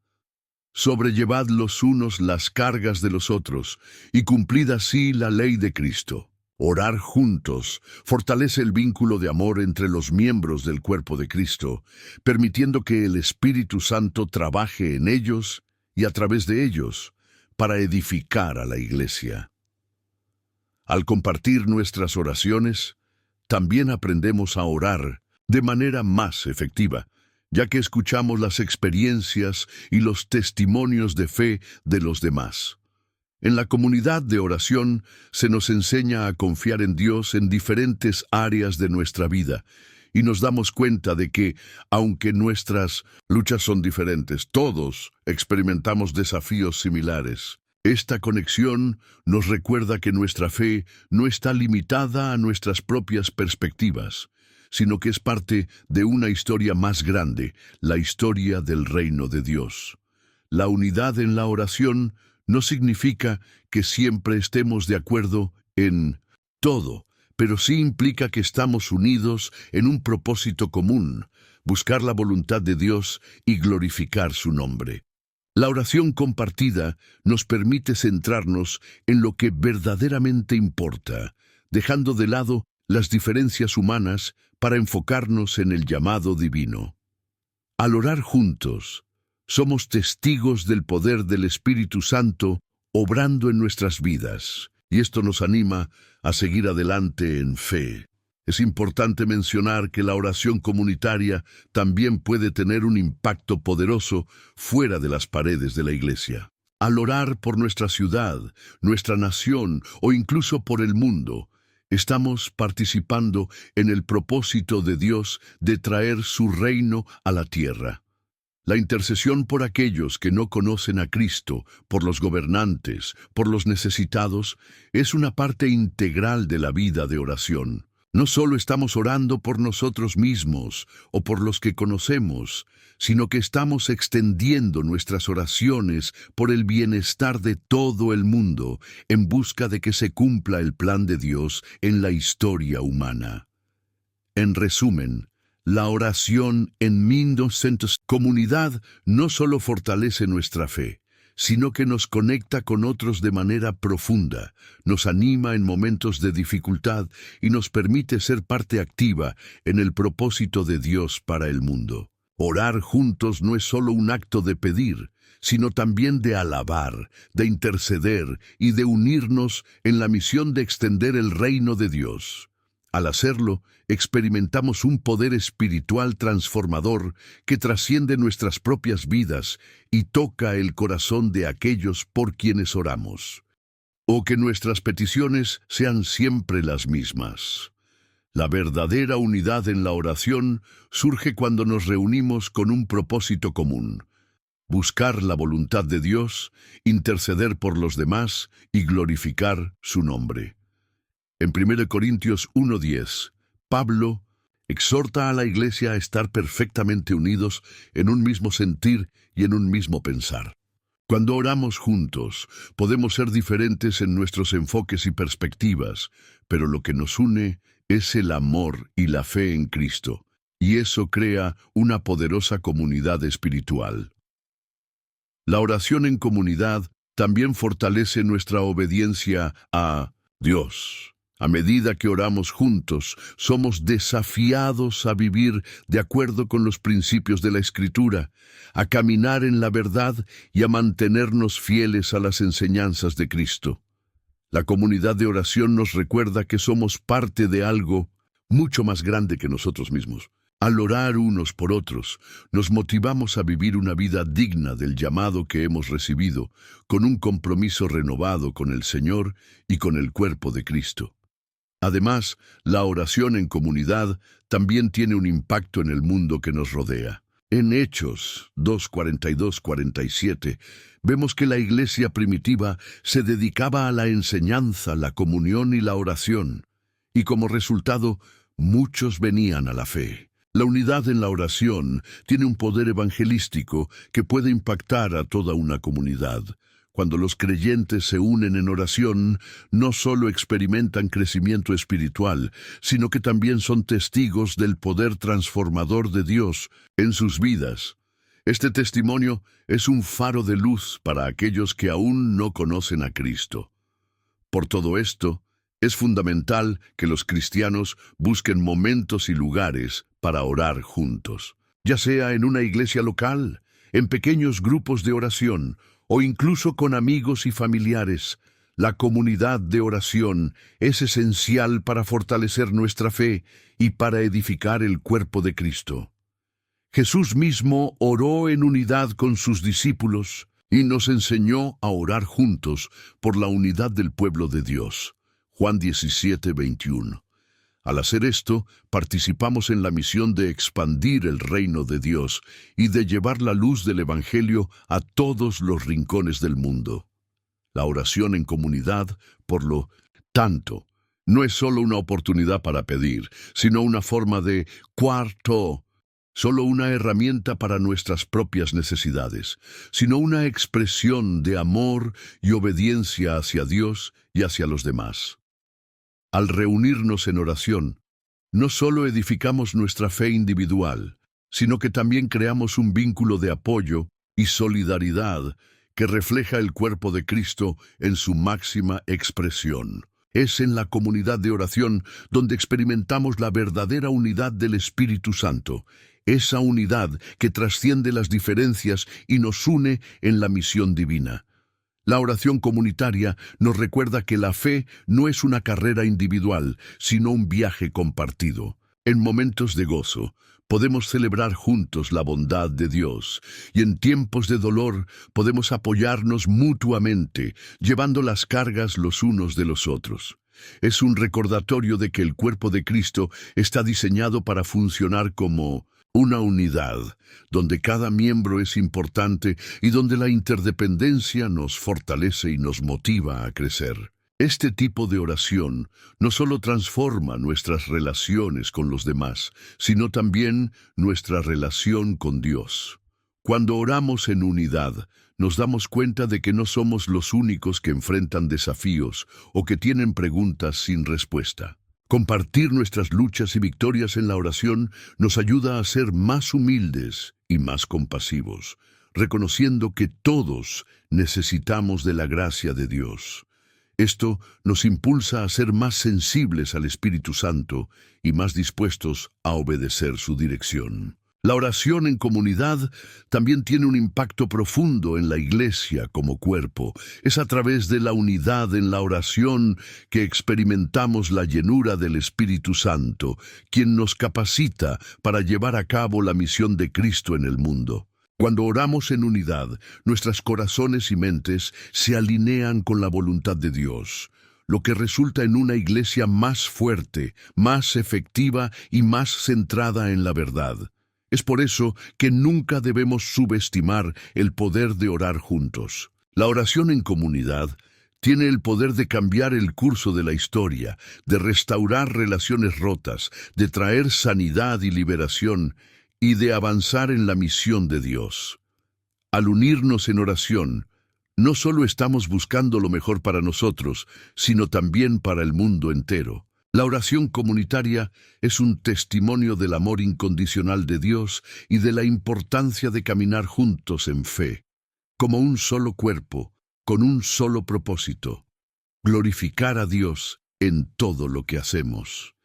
sobrellevad los unos las cargas de los otros y cumplid así la ley de Cristo. Orar juntos fortalece el vínculo de amor entre los miembros del cuerpo de Cristo, permitiendo que el Espíritu Santo trabaje en ellos y a través de ellos para edificar a la Iglesia. Al compartir nuestras oraciones, también aprendemos a orar de manera más efectiva, ya que escuchamos las experiencias y los testimonios de fe de los demás. En la comunidad de oración se nos enseña a confiar en Dios en diferentes áreas de nuestra vida y nos damos cuenta de que, aunque nuestras luchas son diferentes, todos experimentamos desafíos similares. Esta conexión nos recuerda que nuestra fe no está limitada a nuestras propias perspectivas, sino que es parte de una historia más grande, la historia del reino de Dios. La unidad en la oración no significa que siempre estemos de acuerdo en todo, pero sí implica que estamos unidos en un propósito común: buscar la voluntad de Dios y glorificar su nombre. La oración compartida nos permite centrarnos en lo que verdaderamente importa, dejando de lado las diferencias humanas para enfocarnos en el llamado divino. Al orar juntos, somos testigos del poder del Espíritu Santo obrando en nuestras vidas, y esto nos anima a seguir adelante en fe. Es importante mencionar que la oración comunitaria también puede tener un impacto poderoso fuera de las paredes de la iglesia. Al orar por nuestra ciudad, nuestra nación o incluso por el mundo, estamos participando en el propósito de Dios de traer su reino a la tierra. La intercesión por aquellos que no conocen a Cristo, por los gobernantes, por los necesitados, es una parte integral de la vida de oración. No solo estamos orando por nosotros mismos o por los que conocemos, sino que estamos extendiendo nuestras oraciones por el bienestar de todo el mundo, en busca de que se cumpla el plan de Dios en la historia humana. En resumen, la oración en comunidad no solo fortalece nuestra fe, sino que nos conecta con otros de manera profunda, nos anima en momentos de dificultad y nos permite ser parte activa en el propósito de Dios para el mundo. Orar juntos no es solo un acto de pedir, sino también de alabar, de interceder y de unirnos en la misión de extender el reino de Dios. Al hacerlo, experimentamos un poder espiritual transformador que trasciende nuestras propias vidas y toca el corazón de aquellos por quienes oramos. O que nuestras peticiones sean siempre las mismas. La verdadera unidad en la oración surge cuando nos reunimos con un propósito común: buscar la voluntad de Dios, interceder por los demás y glorificar su nombre. En 1 Corintios 1:10, Pablo exhorta a la iglesia a estar perfectamente unidos en un mismo sentir y en un mismo pensar. Cuando oramos juntos, podemos ser diferentes en nuestros enfoques y perspectivas, pero lo que nos une es el amor y la fe en Cristo, y eso crea una poderosa comunidad espiritual. La oración en comunidad también fortalece nuestra obediencia a Dios. A medida que oramos juntos, somos desafiados a vivir de acuerdo con los principios de la Escritura, a caminar en la verdad y a mantenernos fieles a las enseñanzas de Cristo. La comunidad de oración nos recuerda que somos parte de algo mucho más grande que nosotros mismos. Al orar unos por otros, nos motivamos a vivir una vida digna del llamado que hemos recibido, con un compromiso renovado con el Señor y con el cuerpo de Cristo. Además, la oración en comunidad también tiene un impacto en el mundo que nos rodea. En Hechos 2:42-47, vemos que la iglesia primitiva se dedicaba a la enseñanza, la comunión y la oración, y como resultado, muchos venían a la fe. La unidad en la oración tiene un poder evangelístico que puede impactar a toda una comunidad. Cuando los creyentes se unen en oración, no solo experimentan crecimiento espiritual, sino que también son testigos del poder transformador de Dios en sus vidas. Este testimonio es un faro de luz para aquellos que aún no conocen a Cristo. Por todo esto, es fundamental que los cristianos busquen momentos y lugares para orar juntos, ya sea en una iglesia local, en pequeños grupos de oración o incluso con amigos y familiares. La comunidad de oración es esencial para fortalecer nuestra fe y para edificar el cuerpo de Cristo. Jesús mismo oró en unidad con sus discípulos y nos enseñó a orar juntos por la unidad del pueblo de Dios. Juan 17:21. Al hacer esto, participamos en la misión de expandir el reino de Dios y de llevar la luz del Evangelio a todos los rincones del mundo. La oración en comunidad, por lo tanto, no es solo una oportunidad para pedir, sino una forma de cuarto, solo una herramienta para nuestras propias necesidades, sino una expresión de amor y obediencia hacia Dios y hacia los demás. Al reunirnos en oración, no solo edificamos nuestra fe individual, sino que también creamos un vínculo de apoyo y solidaridad que refleja el cuerpo de Cristo en su máxima expresión. Es en la comunidad de oración donde experimentamos la verdadera unidad del Espíritu Santo, esa unidad que trasciende las diferencias y nos une en la misión divina. La oración comunitaria nos recuerda que la fe no es una carrera individual, sino un viaje compartido. En momentos de gozo, podemos celebrar juntos la bondad de Dios, y en tiempos de dolor podemos apoyarnos mutuamente, llevando las cargas los unos de los otros. Es un recordatorio de que el cuerpo de Cristo está diseñado para funcionar como una unidad, donde cada miembro es importante y donde la interdependencia nos fortalece y nos motiva a crecer. Este tipo de oración no solo transforma nuestras relaciones con los demás, sino también nuestra relación con Dios. Cuando oramos en unidad, nos damos cuenta de que no somos los únicos que enfrentan desafíos o que tienen preguntas sin respuesta. Compartir nuestras luchas y victorias en la oración nos ayuda a ser más humildes y más compasivos, reconociendo que todos necesitamos de la gracia de Dios. Esto nos impulsa a ser más sensibles al Espíritu Santo y más dispuestos a obedecer su dirección. La oración en comunidad también tiene un impacto profundo en la iglesia como cuerpo. Es a través de la unidad en la oración que experimentamos la llenura del Espíritu Santo, quien nos capacita para llevar a cabo la misión de Cristo en el mundo. Cuando oramos en unidad, nuestros corazones y mentes se alinean con la voluntad de Dios, lo que resulta en una iglesia más fuerte, más efectiva y más centrada en la verdad. Es por eso que nunca debemos subestimar el poder de orar juntos. La oración en comunidad tiene el poder de cambiar el curso de la historia, de restaurar relaciones rotas, de traer sanidad y liberación, y de avanzar en la misión de Dios. Al unirnos en oración, no solo estamos buscando lo mejor para nosotros, sino también para el mundo entero. La oración comunitaria es un testimonio del amor incondicional de Dios y de la importancia de caminar juntos en fe, como un solo cuerpo, con un solo propósito: glorificar a Dios en todo lo que hacemos.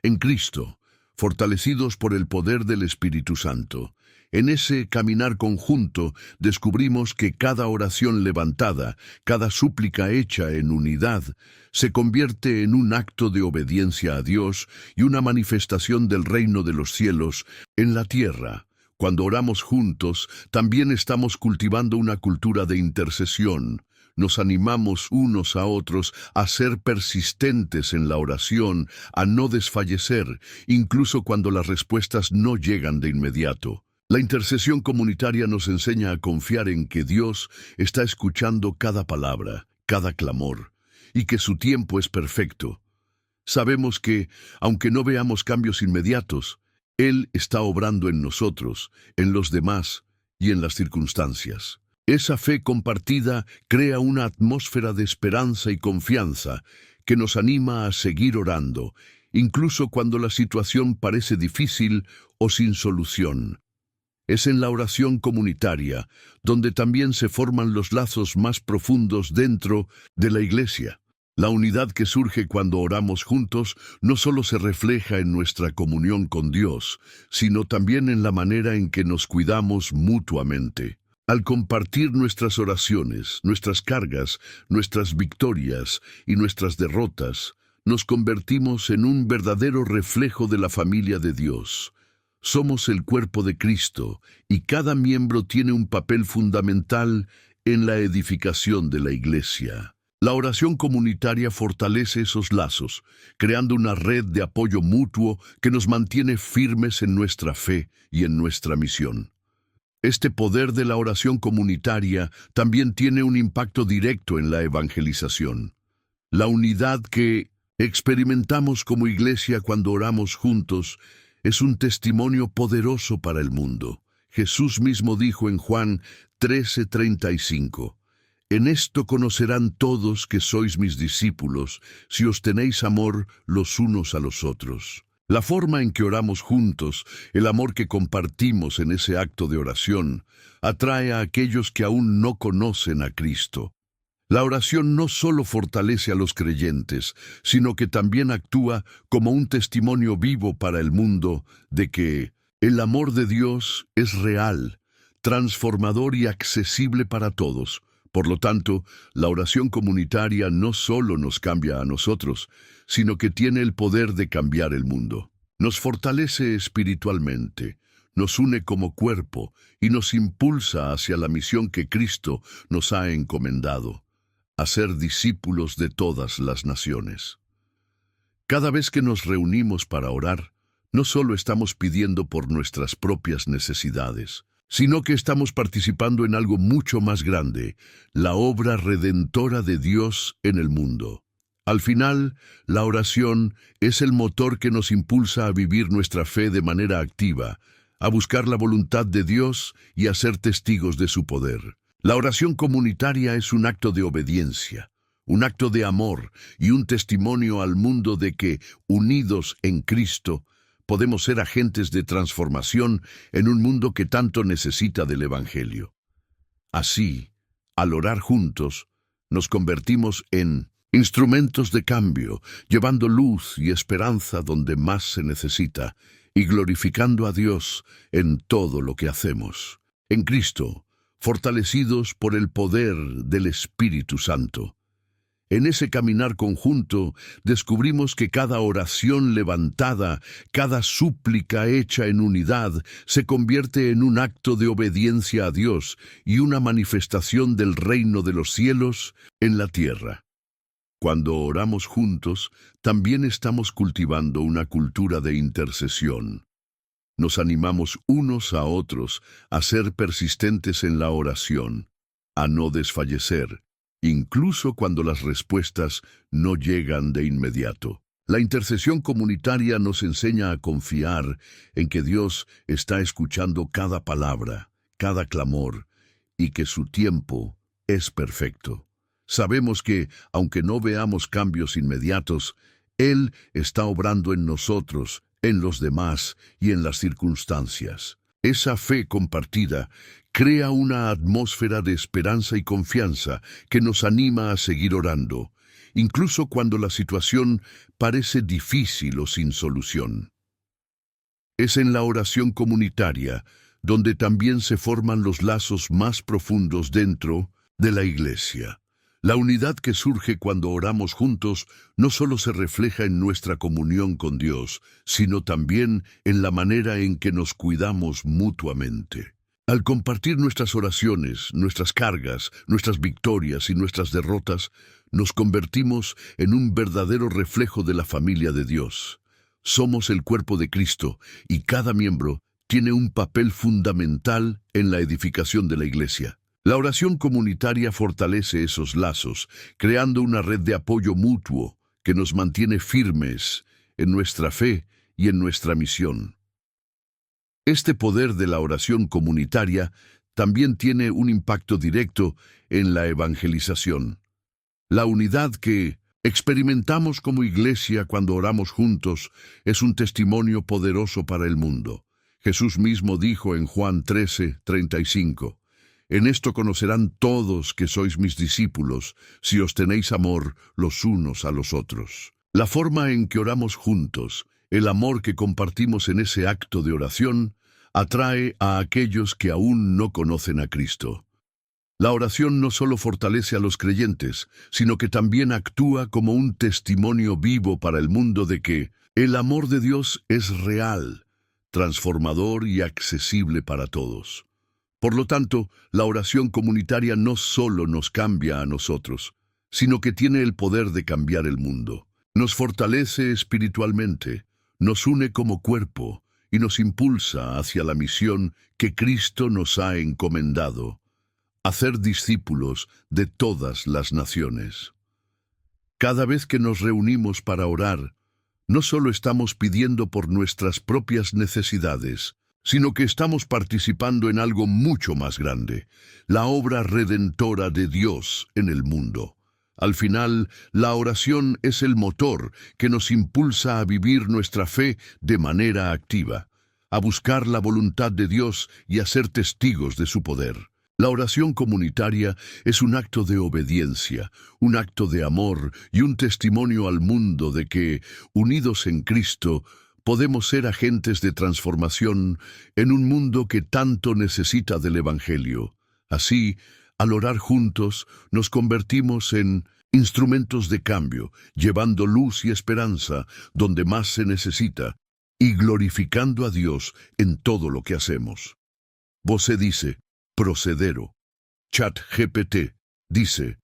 En Cristo, fortalecidos por el poder del Espíritu Santo, en ese caminar conjunto descubrimos que cada oración levantada, cada súplica hecha en unidad, se convierte en un acto de obediencia a Dios y una manifestación del reino de los cielos en la tierra. Cuando oramos juntos, también estamos cultivando una cultura de intercesión. Nos animamos unos a otros a ser persistentes en la oración, a no desfallecer, incluso cuando las respuestas no llegan de inmediato. La intercesión comunitaria nos enseña a confiar en que Dios está escuchando cada palabra, cada clamor, y que su tiempo es perfecto. Sabemos que, aunque no veamos cambios inmediatos, Él está obrando en nosotros, en los demás y en las circunstancias. Esa fe compartida crea una atmósfera de esperanza y confianza que nos anima a seguir orando, incluso cuando la situación parece difícil o sin solución. Es en la oración comunitaria donde también se forman los lazos más profundos dentro de la Iglesia. La unidad que surge cuando oramos juntos no solo se refleja en nuestra comunión con Dios, sino también en la manera en que nos cuidamos mutuamente. Al compartir nuestras oraciones, nuestras cargas, nuestras victorias y nuestras derrotas, nos convertimos en un verdadero reflejo de la familia de Dios. Somos el cuerpo de Cristo y cada miembro tiene un papel fundamental en la edificación de la Iglesia. La oración comunitaria fortalece esos lazos, creando una red de apoyo mutuo que nos mantiene firmes en nuestra fe y en nuestra misión. Este poder de la oración comunitaria también tiene un impacto directo en la evangelización. La unidad que experimentamos como Iglesia cuando oramos juntos es un testimonio poderoso para el mundo. Jesús mismo dijo en Juan 13:35, «En esto conocerán todos que sois mis discípulos, si os tenéis amor los unos a los otros». La forma en que oramos juntos, el amor que compartimos en ese acto de oración, atrae a aquellos que aún no conocen a Cristo. La oración no solo fortalece a los creyentes, sino que también actúa como un testimonio vivo para el mundo de que el amor de Dios es real, transformador y accesible para todos. Por lo tanto, la oración comunitaria no solo nos cambia a nosotros, sino que tiene el poder de cambiar el mundo. Nos fortalece espiritualmente, nos une como cuerpo y nos impulsa hacia la misión que Cristo nos ha encomendado, a ser discípulos de todas las naciones. Cada vez que nos reunimos para orar, no solo estamos pidiendo por nuestras propias necesidades, sino que estamos participando en algo mucho más grande, la obra redentora de Dios en el mundo. Al final, la oración es el motor que nos impulsa a vivir nuestra fe de manera activa, a buscar la voluntad de Dios y a ser testigos de su poder. La oración comunitaria es un acto de obediencia, un acto de amor y un testimonio al mundo de que, unidos en Cristo, podemos ser agentes de transformación en un mundo que tanto necesita del Evangelio. Así, al orar juntos, nos convertimos en instrumentos de cambio, llevando luz y esperanza donde más se necesita y glorificando a Dios en todo lo que hacemos. En Cristo, fortalecidos por el poder del Espíritu Santo. En ese caminar conjunto, descubrimos que cada oración levantada, cada súplica hecha en unidad, se convierte en un acto de obediencia a Dios y una manifestación del reino de los cielos en la tierra. Cuando oramos juntos, también estamos cultivando una cultura de intercesión. Nos animamos unos a otros a ser persistentes en la oración, a no desfallecer, incluso cuando las respuestas no llegan de inmediato. La intercesión comunitaria nos enseña a confiar en que Dios está escuchando cada palabra, cada clamor, y que su tiempo es perfecto. Sabemos que, aunque no veamos cambios inmediatos, Él está obrando en nosotros, en los demás y en las circunstancias. Esa fe compartida crea una atmósfera de esperanza y confianza que nos anima a seguir orando, incluso cuando la situación parece difícil o sin solución. Es en la oración comunitaria donde también se forman los lazos más profundos dentro de la Iglesia. La unidad que surge cuando oramos juntos no solo se refleja en nuestra comunión con Dios, sino también en la manera en que nos cuidamos mutuamente. Al compartir nuestras oraciones, nuestras cargas, nuestras victorias y nuestras derrotas, nos convertimos en un verdadero reflejo de la familia de Dios. Somos el cuerpo de Cristo y cada miembro tiene un papel fundamental en la edificación de la Iglesia. La oración comunitaria fortalece esos lazos, creando una red de apoyo mutuo que nos mantiene firmes en nuestra fe y en nuestra misión. Este poder de la oración comunitaria también tiene un impacto directo en la evangelización. La unidad que experimentamos como iglesia cuando oramos juntos es un testimonio poderoso para el mundo. Jesús mismo dijo en Juan 13:35, «En esto conocerán todos que sois mis discípulos, si os tenéis amor los unos a los otros». La forma en que oramos juntos, el amor que compartimos en ese acto de oración, atrae a aquellos que aún no conocen a Cristo. La oración no solo fortalece a los creyentes, sino que también actúa como un testimonio vivo para el mundo de que el amor de Dios es real, transformador y accesible para todos. Por lo tanto, la oración comunitaria no solo nos cambia a nosotros, sino que tiene el poder de cambiar el mundo. Nos fortalece espiritualmente, nos une como cuerpo y nos impulsa hacia la misión que Cristo nos ha encomendado: hacer discípulos de todas las naciones. Cada vez que nos reunimos para orar, no solo estamos pidiendo por nuestras propias necesidades, sino que estamos participando en algo mucho más grande, la obra redentora de Dios en el mundo. Al final, la oración es el motor que nos impulsa a vivir nuestra fe de manera activa, a buscar la voluntad de Dios y a ser testigos de su poder. La oración comunitaria es un acto de obediencia, un acto de amor y un testimonio al mundo de que, unidos en Cristo, podemos ser agentes de transformación en un mundo que tanto necesita del Evangelio. Así, al orar juntos, nos convertimos en instrumentos de cambio, llevando luz y esperanza donde más se necesita y glorificando a Dios en todo lo que hacemos. Bose dice, procedero. ChatGPT dice,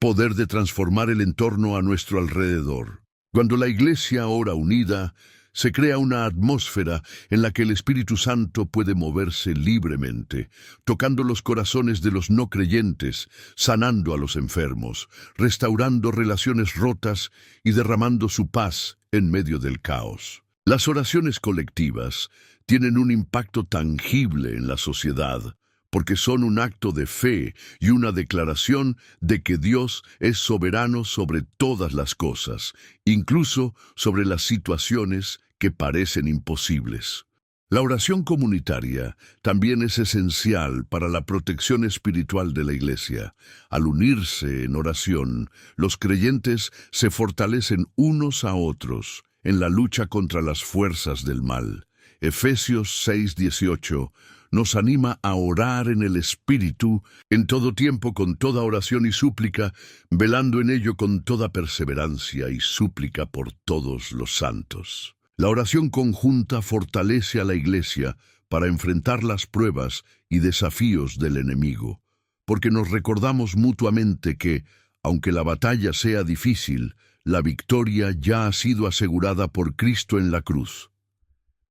poder de transformar el entorno a nuestro alrededor. Cuando la Iglesia ora unida, se crea una atmósfera en la que el Espíritu Santo puede moverse libremente, tocando los corazones de los no creyentes, sanando a los enfermos, restaurando relaciones rotas y derramando su paz en medio del caos. Las oraciones colectivas tienen un impacto tangible en la sociedad, porque son un acto de fe y una declaración de que Dios es soberano sobre todas las cosas, incluso sobre las situaciones que parecen imposibles. La oración comunitaria también es esencial para la protección espiritual de la Iglesia. Al unirse en oración, los creyentes se fortalecen unos a otros en la lucha contra las fuerzas del mal. Efesios 6:18 nos anima a orar en el Espíritu en todo tiempo con toda oración y súplica, velando en ello con toda perseverancia y súplica por todos los santos. La oración conjunta fortalece a la Iglesia para enfrentar las pruebas y desafíos del enemigo, porque nos recordamos mutuamente que, aunque la batalla sea difícil, la victoria ya ha sido asegurada por Cristo en la cruz.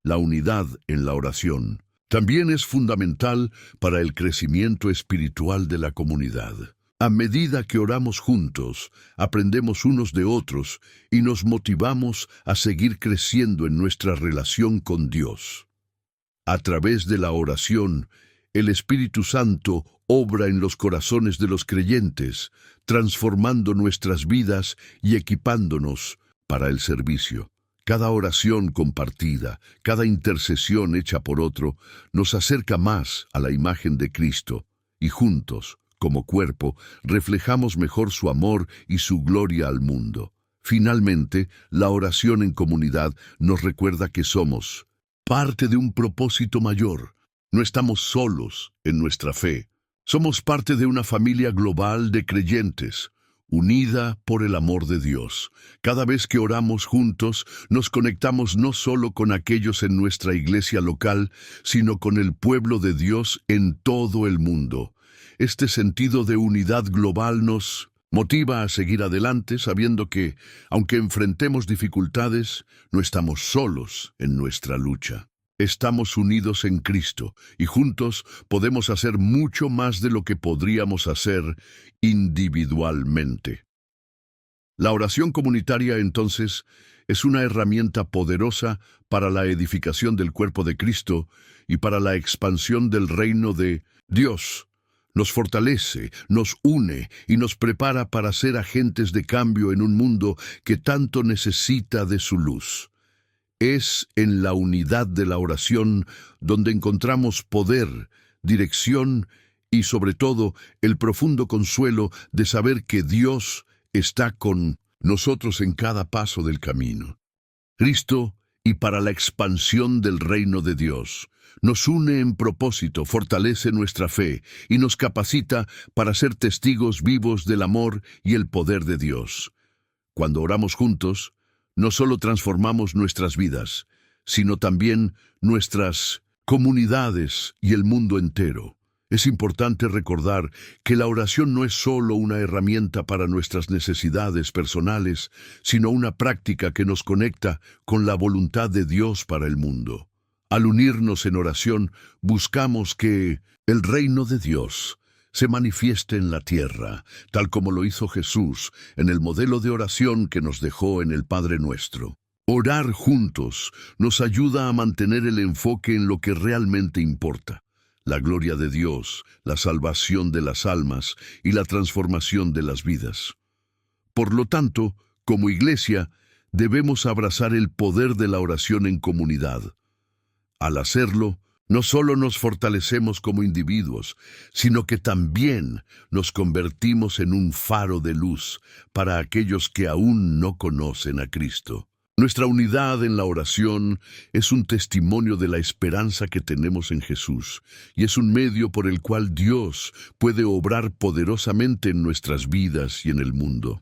La unidad en la oración también es fundamental para el crecimiento espiritual de la comunidad. A medida que oramos juntos, aprendemos unos de otros y nos motivamos a seguir creciendo en nuestra relación con Dios. A través de la oración, el Espíritu Santo obra en los corazones de los creyentes, transformando nuestras vidas y equipándonos para el servicio. Cada oración compartida, cada intercesión hecha por otro, nos acerca más a la imagen de Cristo, y juntos, como cuerpo, reflejamos mejor su amor y su gloria al mundo. Finalmente, la oración en comunidad nos recuerda que somos parte de un propósito mayor. No estamos solos en nuestra fe. Somos parte de una familia global de creyentes, unida por el amor de Dios. Cada vez que oramos juntos, nos conectamos no solo con aquellos en nuestra iglesia local, sino con el pueblo de Dios en todo el mundo. Este sentido de unidad global nos motiva a seguir adelante sabiendo que, aunque enfrentemos dificultades, no estamos solos en nuestra lucha. Estamos unidos en Cristo y juntos podemos hacer mucho más de lo que podríamos hacer individualmente. La oración comunitaria, entonces, es una herramienta poderosa para la edificación del cuerpo de Cristo y para la expansión del reino de Dios. Nos fortalece, nos une y nos prepara para ser agentes de cambio en un mundo que tanto necesita de su luz. Es en la unidad de la oración donde encontramos poder, dirección y, sobre todo, el profundo consuelo de saber que Dios está con nosotros en cada paso del camino. Cristo, y para la expansión del reino de Dios, nos une en propósito, fortalece nuestra fe y nos capacita para ser testigos vivos del amor y el poder de Dios. Cuando oramos juntos, no solo transformamos nuestras vidas, sino también nuestras comunidades y el mundo entero. Es importante recordar que la oración no es solo una herramienta para nuestras necesidades personales, sino una práctica que nos conecta con la voluntad de Dios para el mundo. Al unirnos en oración, buscamos que el reino de Dios se manifieste en la tierra, tal como lo hizo Jesús en el modelo de oración que nos dejó en el Padre Nuestro. Orar juntos nos ayuda a mantener el enfoque en lo que realmente importa: la gloria de Dios, la salvación de las almas y la transformación de las vidas. Por lo tanto, como iglesia, debemos abrazar el poder de la oración en comunidad. Al hacerlo, no solo nos fortalecemos como individuos, sino que también nos convertimos en un faro de luz para aquellos que aún no conocen a Cristo. Nuestra unidad en la oración es un testimonio de la esperanza que tenemos en Jesús, y es un medio por el cual Dios puede obrar poderosamente en nuestras vidas y en el mundo.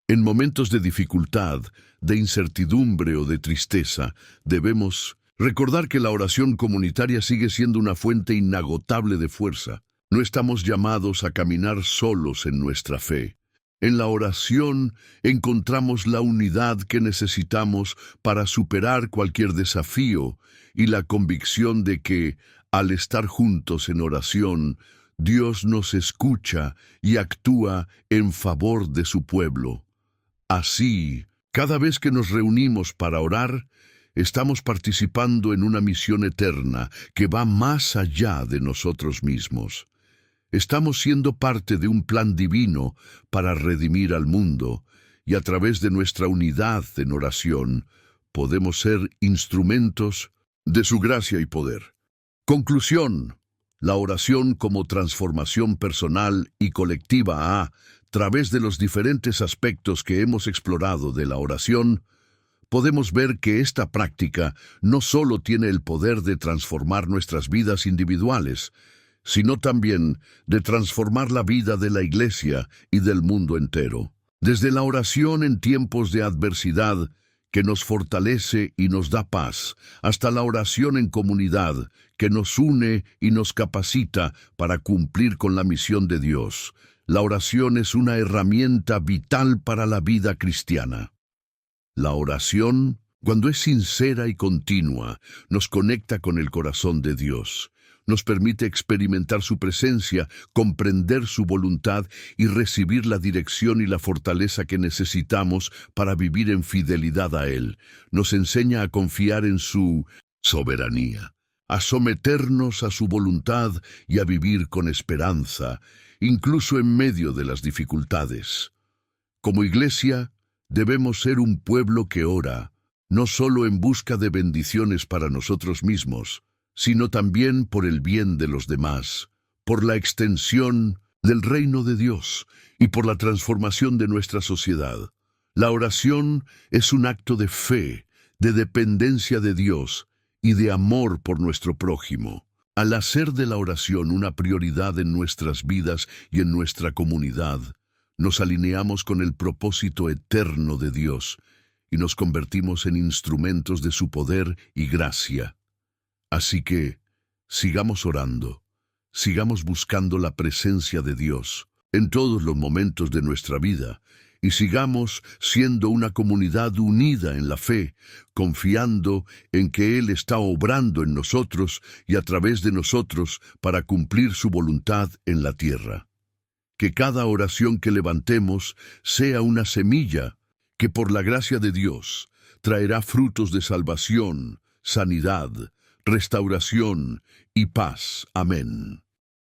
En momentos de dificultad, de incertidumbre o de tristeza, debemos recordar que la oración comunitaria sigue siendo una fuente inagotable de fuerza. No estamos llamados a caminar solos en nuestra fe. En la oración encontramos la unidad que necesitamos para superar cualquier desafío y la convicción de que, al estar juntos en oración, Dios nos escucha y actúa en favor de su pueblo. Así, cada vez que nos reunimos para orar, estamos participando en una misión eterna que va más allá de nosotros mismos. Estamos siendo parte de un plan divino para redimir al mundo, y a través de nuestra unidad en oración podemos ser instrumentos de su gracia y poder. Conclusión: la oración como transformación personal y colectiva a través de los diferentes aspectos que hemos explorado de la oración, podemos ver que esta práctica no solo tiene el poder de transformar nuestras vidas individuales, sino también de transformar la vida de la Iglesia y del mundo entero. Desde la oración en tiempos de adversidad, que nos fortalece y nos da paz, hasta la oración en comunidad, que nos une y nos capacita para cumplir con la misión de Dios. La oración es una herramienta vital para la vida cristiana. La oración, cuando es sincera y continua, nos conecta con el corazón de Dios. Nos permite experimentar su presencia, comprender su voluntad y recibir la dirección y la fortaleza que necesitamos para vivir en fidelidad a Él. Nos enseña a confiar en su soberanía, a someternos a su voluntad y a vivir con esperanza, incluso en medio de las dificultades. Como iglesia, debemos ser un pueblo que ora, no solo en busca de bendiciones para nosotros mismos, sino también por el bien de los demás, por la extensión del reino de Dios y por la transformación de nuestra sociedad. La oración es un acto de fe, de dependencia de Dios y de amor por nuestro prójimo. Al hacer de la oración una prioridad en nuestras vidas y en nuestra comunidad, nos alineamos con el propósito eterno de Dios y nos convertimos en instrumentos de su poder y gracia. Así que, sigamos orando, sigamos buscando la presencia de Dios en todos los momentos de nuestra vida y sigamos siendo una comunidad unida en la fe, confiando en que Él está obrando en nosotros y a través de nosotros para cumplir su voluntad en la tierra. Que cada oración que levantemos sea una semilla que por la gracia de Dios traerá frutos de salvación, sanidad, restauración y paz. Amén.